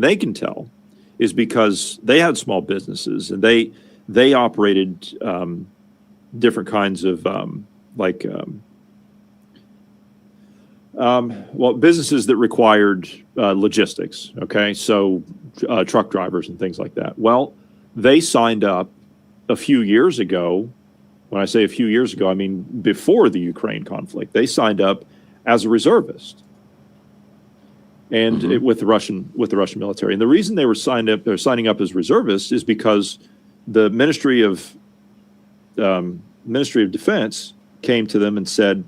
Speaker 2: they can tell is because they had small businesses and they operated different kinds of businesses that required logistics. Okay, so truck drivers and things like that. Well, they signed up a few years ago. When I say a few years ago, I mean before the Ukraine conflict. They signed up as a reservist, and with the Russian military. And the reason they're signing up as reservists is because the Ministry of Defense came to them and said,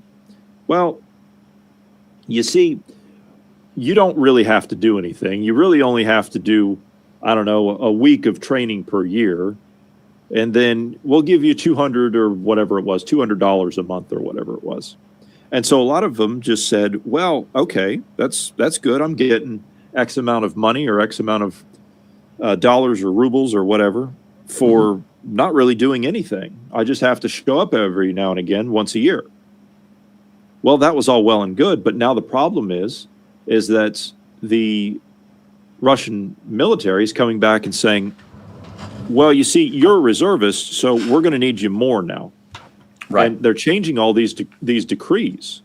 Speaker 2: "Well, you see, you don't really have to do anything. You really only have to do, I don't know, a week of training per year, and then we'll give you $200 or whatever it was, $200 a month or whatever it was." And so a lot of them just said, "Well, okay, that's good. I'm getting X amount of money or X amount of dollars or rubles or whatever for not really doing anything. I just have to show up every now and again, once a year." Well, that was all well and good, but now the problem is that the Russian military is coming back and saying, "Well, you see, you're a reservist, so we're going to need you more now."
Speaker 1: Right.
Speaker 2: And they're changing all these decrees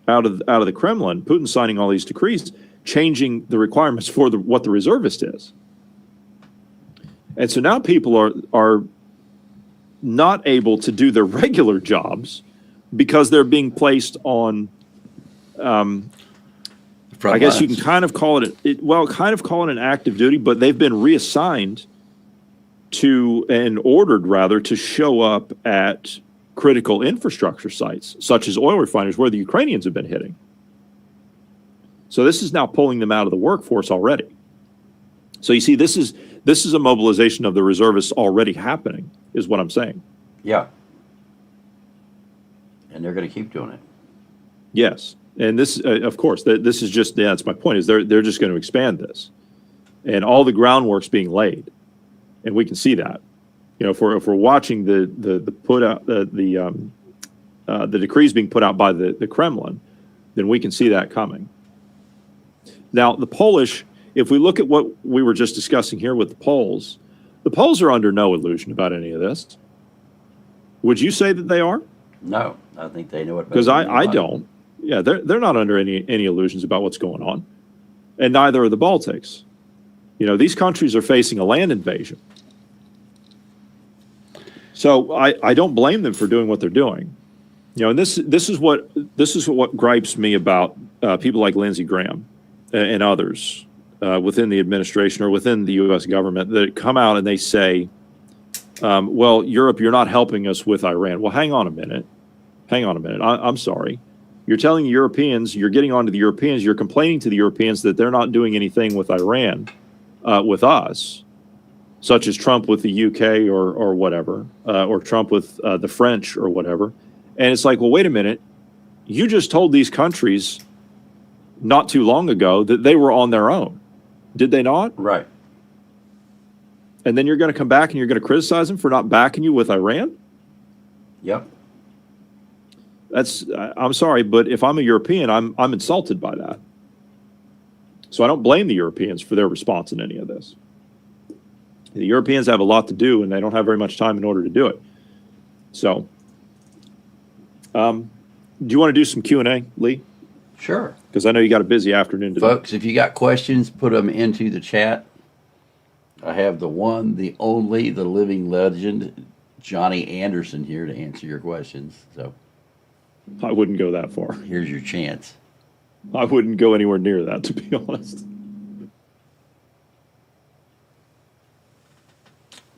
Speaker 2: out of the Kremlin. Putin's signing all these decrees, changing the requirements for what the reservist is. And so now people are not able to do their regular jobs because they're being placed on. I guess you can kind of call it an active duty, but they've been reassigned and ordered rather to show up at critical infrastructure sites, such as oil refineries, where the Ukrainians have been hitting. So this is now pulling them out of the workforce already. So you see, this is a mobilization of the reservists already happening, is what I'm saying.
Speaker 1: Yeah. And they're going to keep doing it.
Speaker 2: Yes, and this, of course, this is just, that's my point, is they're just going to expand this, and all the groundwork's being laid. and we can see that. If we're watching the put out the decrees being put out by the Kremlin, then we can see that coming. Now, the Polish, if we look at what we were just discussing here with the Poles are under no illusion about any of this. Would you say that they are?
Speaker 1: No, I think they know it better
Speaker 2: Because
Speaker 1: than
Speaker 2: I
Speaker 1: anybody.
Speaker 2: don't. Yeah, they're not under any illusions about what's going on, and neither are the Baltics. These countries are facing a land invasion. So I don't blame them for doing what they're doing. And this is what gripes me about people like Lindsey Graham and others within the administration or within the U.S. government that come out and they say, well, Europe, you're not helping us with Iran. Well, hang on a minute. I'm sorry. You're telling the Europeans, you're getting on to the Europeans, you're complaining to the Europeans that they're not doing anything with Iran, with us, such as Trump with the UK or whatever, or Trump with the French or whatever. And it's like, well, wait a minute. You just told these countries not too long ago that they were on their own. Did they not?
Speaker 1: Right.
Speaker 2: And then you're going to come back and you're going to criticize them for not backing you with Iran?
Speaker 1: Yep.
Speaker 2: I'm sorry, but if I'm a European, I'm insulted by that. So I don't blame the Europeans for their response in any of this. The Europeans have a lot to do, and they don't have very much time in order to do it. So, do you want to do some Q&A, Lee?
Speaker 1: Sure.
Speaker 2: Because I know you got a busy afternoon today.
Speaker 1: Folks, if you got questions, put them into the chat. I have the one, the only, the living legend, Johnny Anderson here to answer your questions. So
Speaker 2: I wouldn't go that far.
Speaker 1: here's your chance.
Speaker 2: I wouldn't go anywhere near that, to be honest.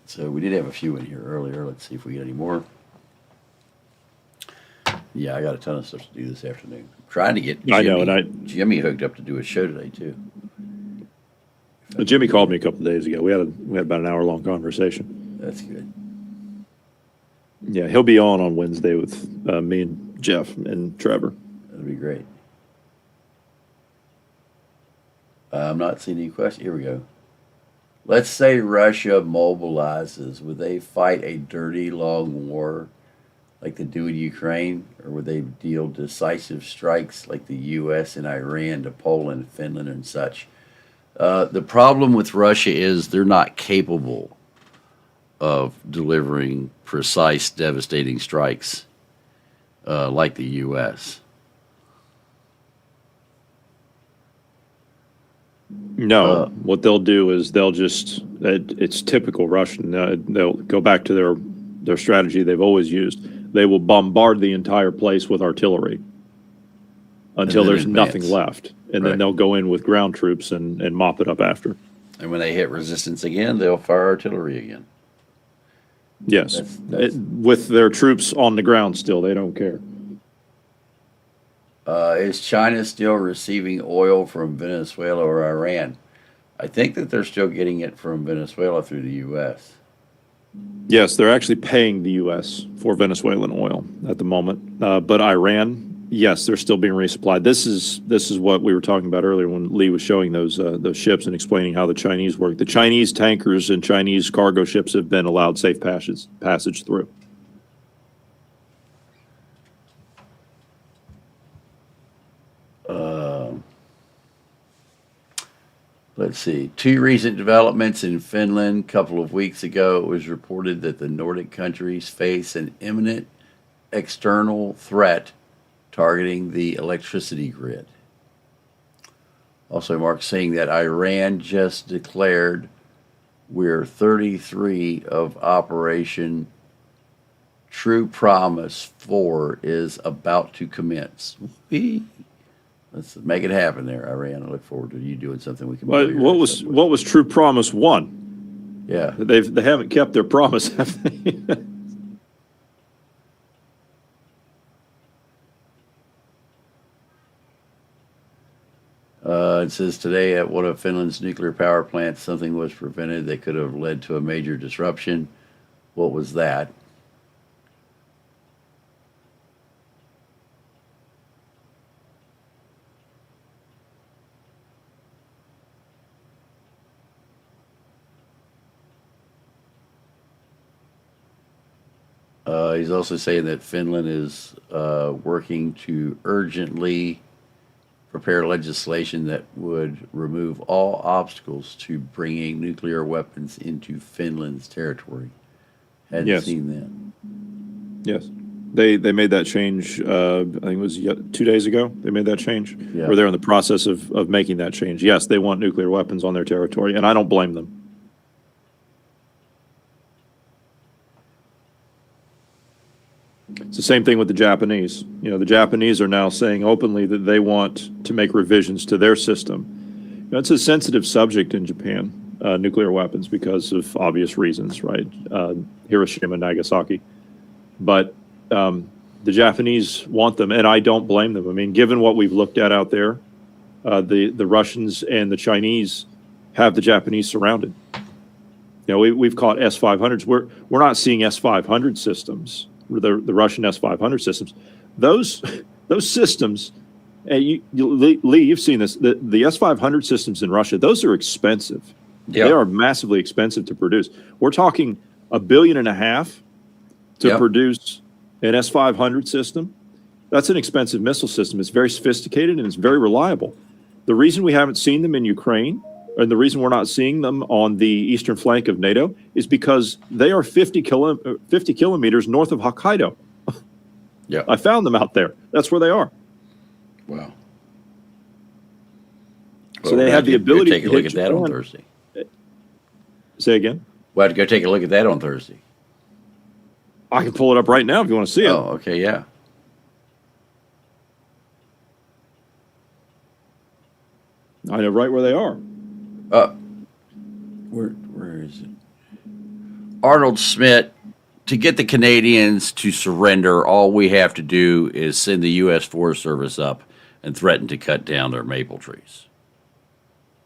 Speaker 1: So we did have a few in here earlier. Let's see if we get any more. Yeah, I got a ton of stuff to do this afternoon. I'm trying to get Jimmy hooked up to do a show today too.
Speaker 2: Jimmy called me a couple of days ago. We had about an hour-long conversation.
Speaker 1: That's good.
Speaker 2: Yeah, he'll be on Wednesday with me and Jeff and Trevor.
Speaker 1: That'll be great. I'm not seeing any questions. Here we go. Let's say Russia mobilizes. Would they fight a dirty, long war like they do in Ukraine? Or would they deal decisive strikes like the U.S. and Iran to Poland, Finland, and such? The problem with Russia is they're not capable of delivering precise, devastating strikes like the U.S.
Speaker 2: No, what they'll do is they'll just, it's typical Russian. They'll go back to their strategy they've always used. They will bombard the entire place with artillery until there's nothing left. And then they'll go in with ground troops and mop it up after.
Speaker 1: And when they hit resistance again, they'll fire artillery again.
Speaker 2: Yes. With their troops on the ground still, they don't care.
Speaker 1: Is China still receiving oil from Venezuela or Iran? I think that they're still getting it from Venezuela through the U.S.
Speaker 2: Yes, they're actually paying the U.S. for Venezuelan oil at the moment. But Iran, yes, they're still being resupplied. This is what we were talking about earlier when Lee was showing those ships and explaining how the Chinese work. The Chinese tankers and Chinese cargo ships have been allowed safe passage through.
Speaker 1: Let's see. 2 recent developments in Finland. A couple of weeks ago, it was reported that the Nordic countries face an imminent external threat targeting the electricity grid. Also, Mark saying that Iran just declared we're 33 of Operation True Promise 4 is about to commence. Let's make it happen there, Iran. I look forward to you doing something we can.
Speaker 2: But what was True Promise 1?
Speaker 1: Yeah,
Speaker 2: they haven't kept their promise, have they?
Speaker 1: It says today at one of Finland's nuclear power plants, something was prevented that could have led to a major disruption. What was that? He's also saying that Finland is working to urgently prepare legislation that would remove all obstacles to bringing nuclear weapons into Finland's territory. Hadn't
Speaker 2: Yes.
Speaker 1: seen that.
Speaker 2: Yes. They made that change, I think it was 2 days ago, they made that change.
Speaker 1: Yeah.
Speaker 2: Or they're in the process of making that change. Yes, they want nuclear weapons on their territory, and I don't blame them. It's the same thing with the Japanese. You know, the Japanese are now saying openly that they want to make revisions to their system. You know, it's a sensitive subject in Japan, nuclear weapons, because of obvious reasons, right? Hiroshima and Nagasaki. But the Japanese want them, and I don't blame them. I mean, given what we've looked at out there, the Russians and the Chinese have the Japanese surrounded. You know, we've caught S-500s. We're not seeing S-500 systems. The Russian S-500 systems, those systems, Lee, you've seen this. The S-500 systems in Russia, those are expensive.
Speaker 1: Yeah.
Speaker 2: They are massively expensive to produce. We're talking $1.5 billion to
Speaker 1: Yep.
Speaker 2: produce an S-500 system. That's an expensive missile system. It's very sophisticated and it's very reliable. The reason we haven't seen them in Ukraine, and the reason we're not seeing them on the eastern flank of NATO, is because they are 50 kilometers north of Hokkaido.
Speaker 1: Yeah.
Speaker 2: I found them out there. That's where they are.
Speaker 1: Wow.
Speaker 2: So they have the ability
Speaker 1: take a
Speaker 2: to
Speaker 1: look
Speaker 2: hit
Speaker 1: at that on
Speaker 2: Japan.
Speaker 1: Thursday.
Speaker 2: Say again?
Speaker 1: We'll have to go take a look at that on Thursday.
Speaker 2: I can pull it up right now if you want to see it.
Speaker 1: Oh, okay, yeah.
Speaker 2: I know right where they are.
Speaker 1: Where is it? Arnold Schmidt, to get the Canadians to surrender, all we have to do is send the U.S. Forest Service up and threaten to cut down their maple trees.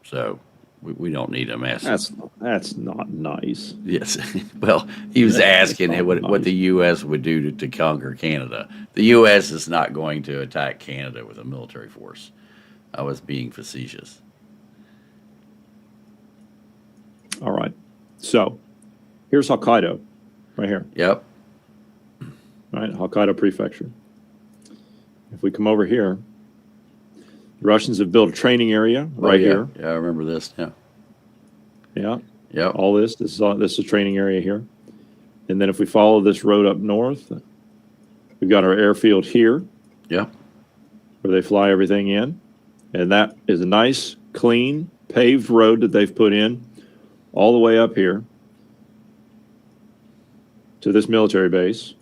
Speaker 1: So we don't need a massive.
Speaker 2: That's not nice.
Speaker 1: Yes. Well, he was asking what the U.S. would do to conquer Canada. The U.S. is not going to attack Canada with a military force. I was being facetious.
Speaker 2: All right. So here's Hokkaido, right here.
Speaker 1: Yep.
Speaker 2: All right, Hokkaido Prefecture. If we come over here, the Russians have built a training area right here.
Speaker 1: Yeah, I remember this. Yeah.
Speaker 2: Yeah.
Speaker 1: Yep.
Speaker 2: All this is a training area here. And then if we follow this road up north, we've got our airfield here
Speaker 1: Yep.
Speaker 2: where they fly everything in. And that is a nice, clean, paved road that they've put in all the way up here to this military base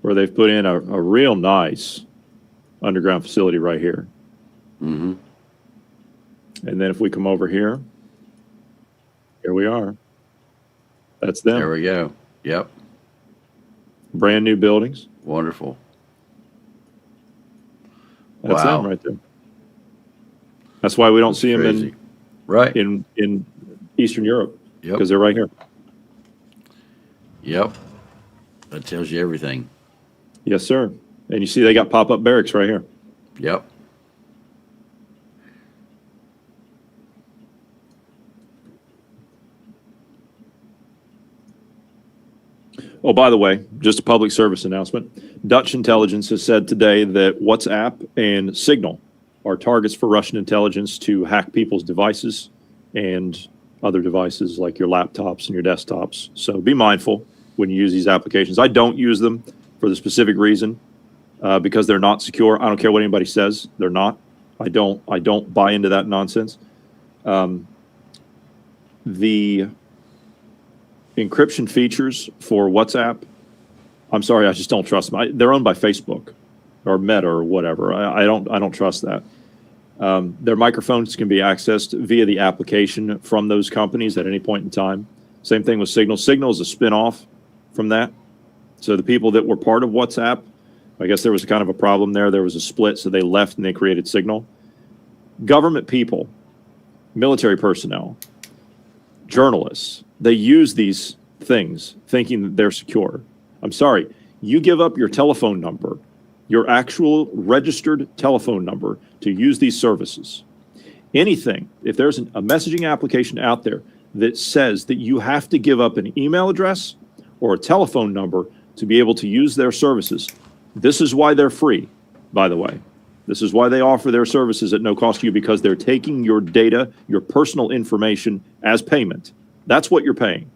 Speaker 2: where they've put in a real nice underground facility right here.
Speaker 1: Mm-hmm.
Speaker 2: And then if we come over here, here we are. That's them.
Speaker 1: There we go. Yep.
Speaker 2: Brand new buildings.
Speaker 1: Wonderful.
Speaker 2: That's
Speaker 1: Wow.
Speaker 2: them right there. That's why we don't see them
Speaker 1: Crazy. Right.
Speaker 2: in Eastern Europe,
Speaker 1: Yep.
Speaker 2: because they're right here.
Speaker 1: Yep. That tells you everything.
Speaker 2: Yes, sir. And you see they got pop-up barracks right here.
Speaker 1: Yep.
Speaker 2: Oh, by the way, just a public service announcement. Dutch intelligence has said today that WhatsApp and Signal are targets for Russian intelligence to hack people's devices and other devices like your laptops and your desktops. So be mindful when you use these applications. I don't use them for the specific reason because they're not secure. I don't care what anybody says. They're not. I don't buy into that nonsense. The encryption features for WhatsApp, I'm sorry, I just don't trust them. They're owned by Facebook or Meta or whatever. I don't trust that. Their microphones can be accessed via the application from those companies at any point in time. Same thing with Signal. Signal is a spin-off from that. So the people that were part of WhatsApp, I guess there was kind of a problem there. There was a split, so they left and they created Signal. Government people, military personnel, journalists, they use these things thinking that they're secure. I'm sorry, you give up your telephone number, your actual registered telephone number to use these services. Anything, if there's a messaging application out there that says that you have to give up an email address or a telephone number to be able to use their services. This is why they're free, by the way. This is why they offer their services at no cost to you, because they're taking your data, your personal information as payment. That's what you're paying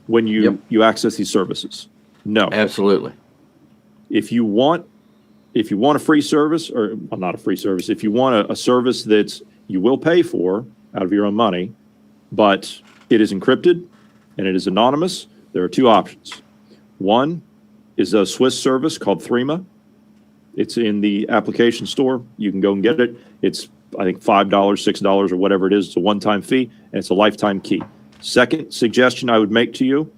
Speaker 2: when you access these services. No.
Speaker 1: Absolutely.
Speaker 2: If you want a free service, or well, not a free service, if you want a service that you will pay for out of your own money, but it is encrypted and it is anonymous, there are two options. One is a Swiss service called Threema. It's in the application store. You can go and get it. It's, I think, $5, $6, or whatever it is. It's a one-time fee, and it's a lifetime key. Second suggestion I would make to you,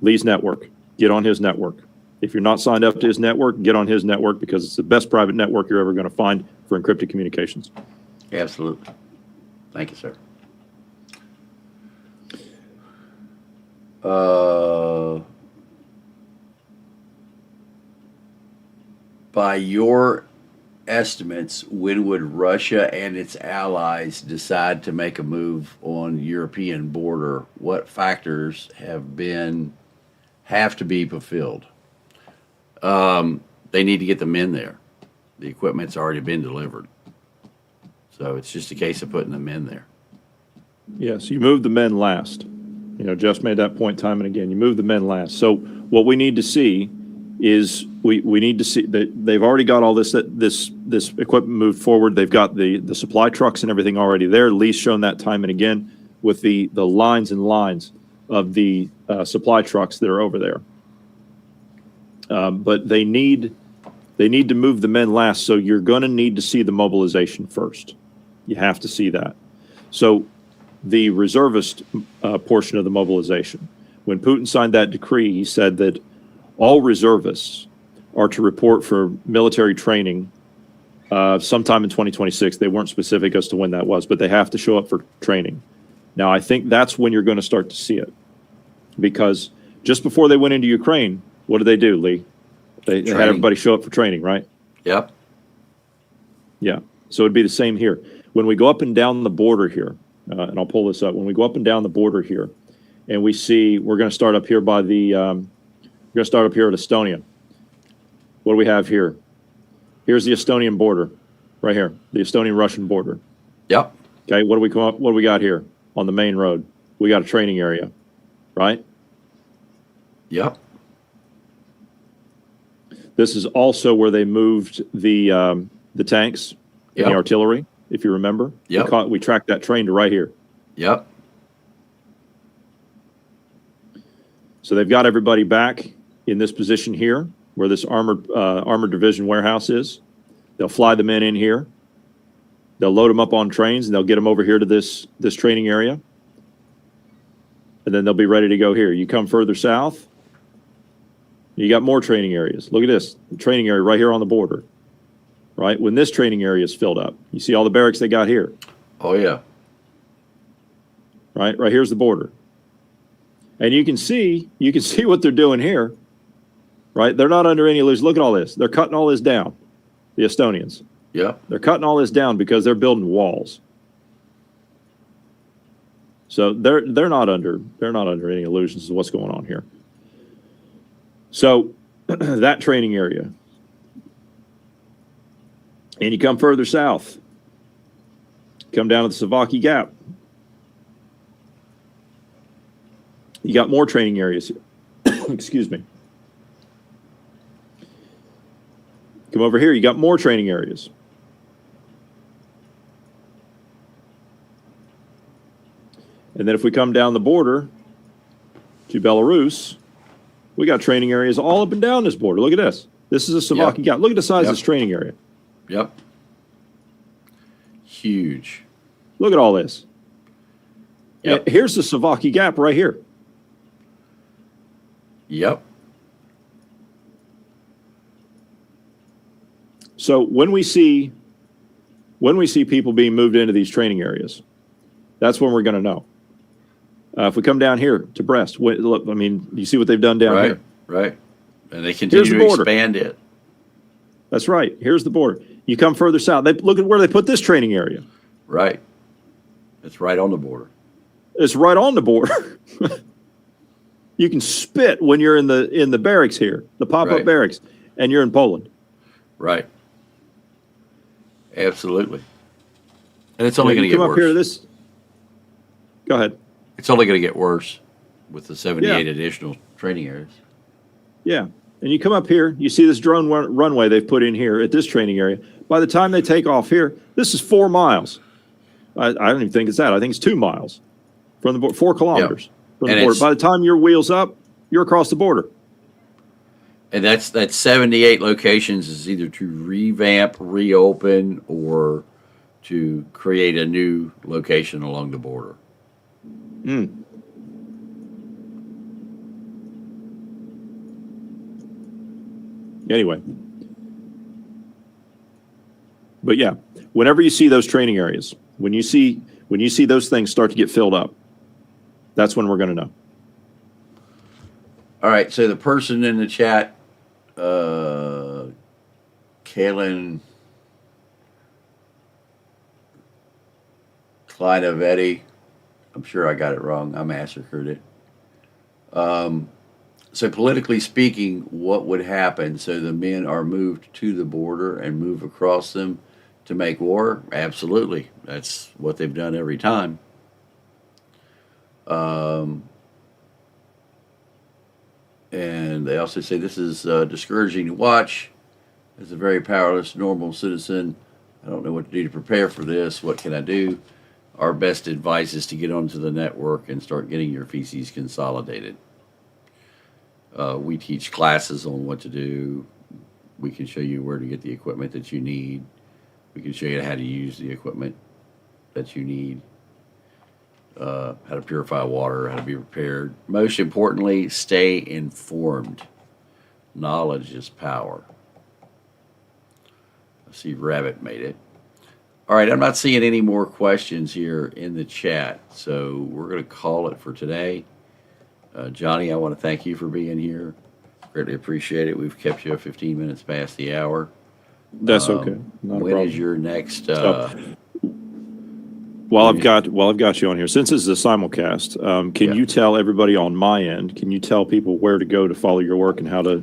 Speaker 2: Lee's network. Get on his network. If you're not signed up to his network, get on his network, because it's the best private network you're ever going to find for encrypted communications.
Speaker 1: Absolutely. Thank you, sir. By your estimates, when would Russia and its allies decide to make a move on European border? What factors have to be fulfilled? They need to get the men there. The equipment's already been delivered. So it's just a case of putting the men there.
Speaker 2: Yes, you move the men last. You know, Jeff's made that point time and again. You move the men last. So what we need to see is we need to see that they've already got all this equipment moved forward. They've got the supply trucks and everything already there. Lee's shown that time and again with the lines and lines of the supply trucks that are over there. But they need to move the men last. So you're going to need to see the mobilization first. You have to see that. So the reservist portion of the mobilization, when Putin signed that decree, he said that all reservists are to report for military training sometime in 2026. They weren't specific as to when that was, but they have to show up for training. Now, I think that's when you're going to start to see it, because just before they went into Ukraine, what did they do, Lee? They had everybody show up for training, right?
Speaker 1: Yep.
Speaker 2: Yeah. So it'd be the same here. When we go up and down the border here, and I'll pull this up. When we go up and down the border here, and we see, we're going to start up here by the, we're going to start up here at Estonia. What do we have here? Here's the Estonian border, right here, the Estonian-Russian border.
Speaker 1: Yep.
Speaker 2: Okay, what do we got here on the main road? We got a training area, right?
Speaker 1: Yep.
Speaker 2: This is also where they moved the tanks and the artillery, if you remember.
Speaker 1: Yep.
Speaker 2: We tracked that train to right here.
Speaker 1: Yep.
Speaker 2: So they've got everybody back in this position here, where this armored division warehouse is. They'll fly the men in here. They'll load them up on trains, and they'll get them over here to this training area. And then they'll be ready to go here. You come further south, you got more training areas. Look at this, the training area right here on the border, right? When this training area is filled up, you see all the barracks they got here.
Speaker 1: Oh, yeah.
Speaker 2: Right here's the border. And you can see what they're doing here, right? They're not under any illusion. Look at all this. They're cutting all this down, the Estonians.
Speaker 1: Yep.
Speaker 2: They're cutting all this down because they're building walls. So they're not under any illusions of what's going on here. So that training area. And you come further south. Come down to the Savaki Gap. You got more training areas here. Excuse me. Come over here, you got more training areas. And then if we come down the border to Belarus, we got training areas all up and down this border. Look at this. This is a Savaki Gap. Look at the size of this training area.
Speaker 1: Yep. Huge.
Speaker 2: Look at all this.
Speaker 1: Yep.
Speaker 2: Here's the Savaki Gap right here.
Speaker 1: Yep.
Speaker 2: So when we see people being moved into these training areas, that's when we're going to know. If we come down here to Brest, look, I mean, you see what they've done down here.
Speaker 1: Right. And they continue to expand it.
Speaker 2: That's right. Here's the border. You come further south. Look at where they put this training area.
Speaker 1: Right. It's right on the border.
Speaker 2: It's right on the border. You can spit when you're in the barracks here, the pop-up
Speaker 1: Right.
Speaker 2: barracks, and you're in Poland.
Speaker 1: Right. Absolutely. And it's only going to
Speaker 2: You
Speaker 1: get
Speaker 2: come up here to
Speaker 1: worse.
Speaker 2: this. Go ahead.
Speaker 1: It's only going to get worse with the 78
Speaker 2: Yeah.
Speaker 1: additional training areas.
Speaker 2: Yeah. And you come up here, you see this drone runway they've put in here at this training area. By the time they take off here, this is 4 miles. I don't even think it's that. I think it's 2 miles from the border, 4 kilometers from
Speaker 1: And
Speaker 2: the border.
Speaker 1: it's-
Speaker 2: By the time your wheel's up, you're across the border.
Speaker 1: And that's 78 locations is either to revamp, reopen, or to create a new location along the border.
Speaker 2: Anyway. But yeah, whenever you see those training areas, when you see those things start to get filled up, that's when we're going to know.
Speaker 1: All right, so the person in the chat, Kaylin Kleinovetti, I'm sure I got it wrong. I massacred it. So politically speaking, what would happen? So the men are moved to the border and move across them to make war? Absolutely. That's what they've done every time. And they also say this is discouraging to watch. As a very powerless, normal citizen, I don't know what to do to prepare for this. What can I do? Our best advice is to get onto the network and start getting your feces consolidated. We teach classes on what to do. We can show you where to get the equipment that you need. We can show you how to use the equipment that you need. How to purify water, how to be prepared. Most importantly, stay informed. Knowledge is power. I see Rabbit made it. All right, I'm not seeing any more questions here in the chat, so we're going to call it for today. Johnny, I want to thank you for being here. Greatly appreciate it. We've kept you 15 minutes past the hour.
Speaker 2: That's okay. Not a
Speaker 1: When
Speaker 2: problem.
Speaker 1: is your next?
Speaker 2: While I've got you on here, since this is a simulcast, can you tell everybody on my end? Can you tell people where to go to follow your work and how to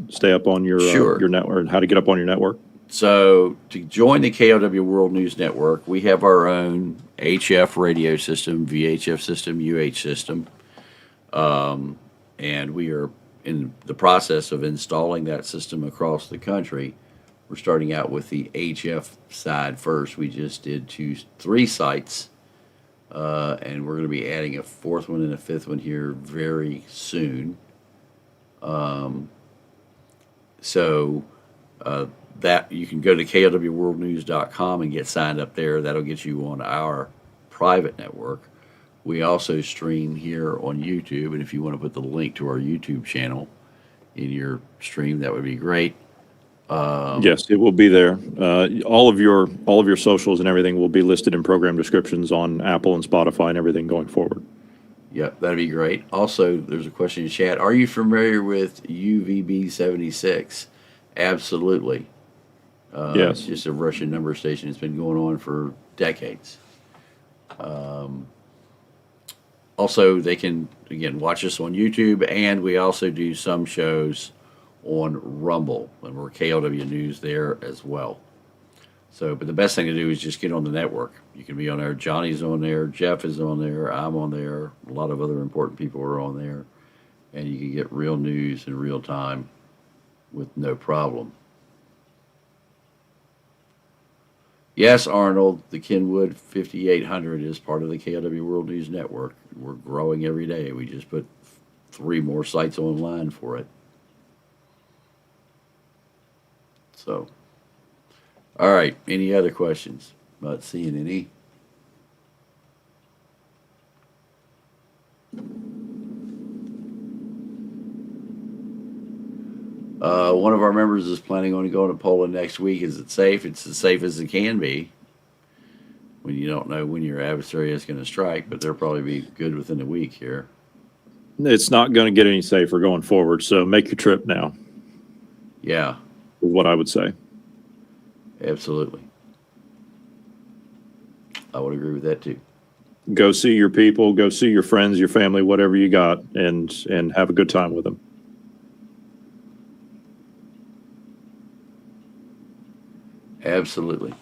Speaker 2: stay up on your
Speaker 1: Sure.
Speaker 2: your network, how to get up on your network?
Speaker 1: So to join the KLW World News Network, we have our own HF radio system, VHF system, UH system, and we are in the process of installing that system across the country. We're starting out with the HF side first. We just did 3 sites, and we're going to be adding a 4th one and a 5th one here very soon. That you can go to klwworldnews.com and get signed up there. That'll get you on our private network. We also stream here on YouTube, and if you want to put the link to our YouTube channel in your stream, that would be great.
Speaker 2: Yes, it will be there. All of your socials and everything will be listed in program descriptions on Apple and Spotify and everything going forward.
Speaker 1: Yep, that'd be great. Also, there's a question in the chat. Are you familiar with UVB 76? Absolutely.
Speaker 2: Yes.
Speaker 1: It's just a Russian number station. It's been going on for decades. Also, they can, again, watch us on YouTube, and we also do some shows on Rumble, and we're KLW News there as well. So, but the best thing to do is just get on the network. You can be on there. Johnny's on there. Jeff is on there. I'm on there. A lot of other important people are on there. And you can get real news in real time with no problem. Yes, Arnold, the Kenwood 5800 is part of the KLW World News Network. We're growing every day. We just put 3 more sites online for it. So, all right. Any other questions? Not seeing any. One of our members is planning on going to Poland next week. Is it safe? It's as safe as it can be when you don't know when your adversary is going to strike, but they'll probably be good within a week here.
Speaker 2: It's not going to get any safer going forward, so make your trip now.
Speaker 1: Yeah,
Speaker 2: Is what I would say.
Speaker 1: absolutely. I would agree with that too.
Speaker 2: go see your people, go see your friends, your family, whatever you got, and have a good time with them.
Speaker 1: Absolutely.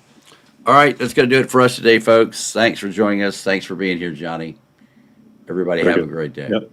Speaker 1: All right, that's going to do it for us today, folks. Thanks for joining us. Thanks for being here, Johnny. Everybody
Speaker 2: Very
Speaker 1: have
Speaker 2: good.
Speaker 1: a great day.
Speaker 2: Yep.